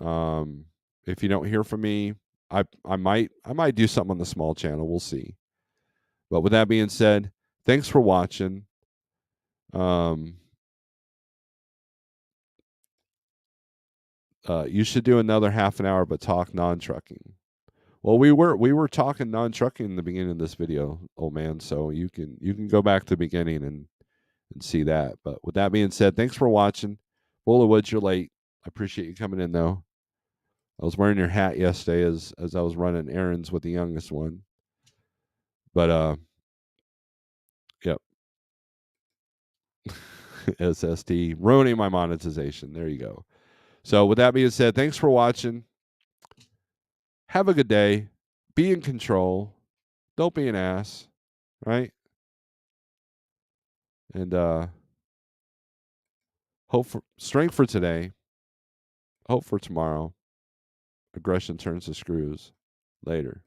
if you don't hear from me, I might do something on the small channel. We'll see. But with that being said, thanks for watching. You should do another half an hour, but talk non-trucking. Well, we were talking non-trucking in the beginning of this video, old man. So you can go back to the beginning and see that. But with that being said, thanks for watching. Bowl of Woods, you're late. I appreciate you coming in though. I was wearing your hat yesterday as I was running errands with the youngest one. But yep. SST ruining my monetization. There you go. So with that being said, thanks for watching. Have a good day. Be in control. Don't be an ass. Right? And hope for strength for today. Hope for tomorrow. Aggression turns to screws. Later.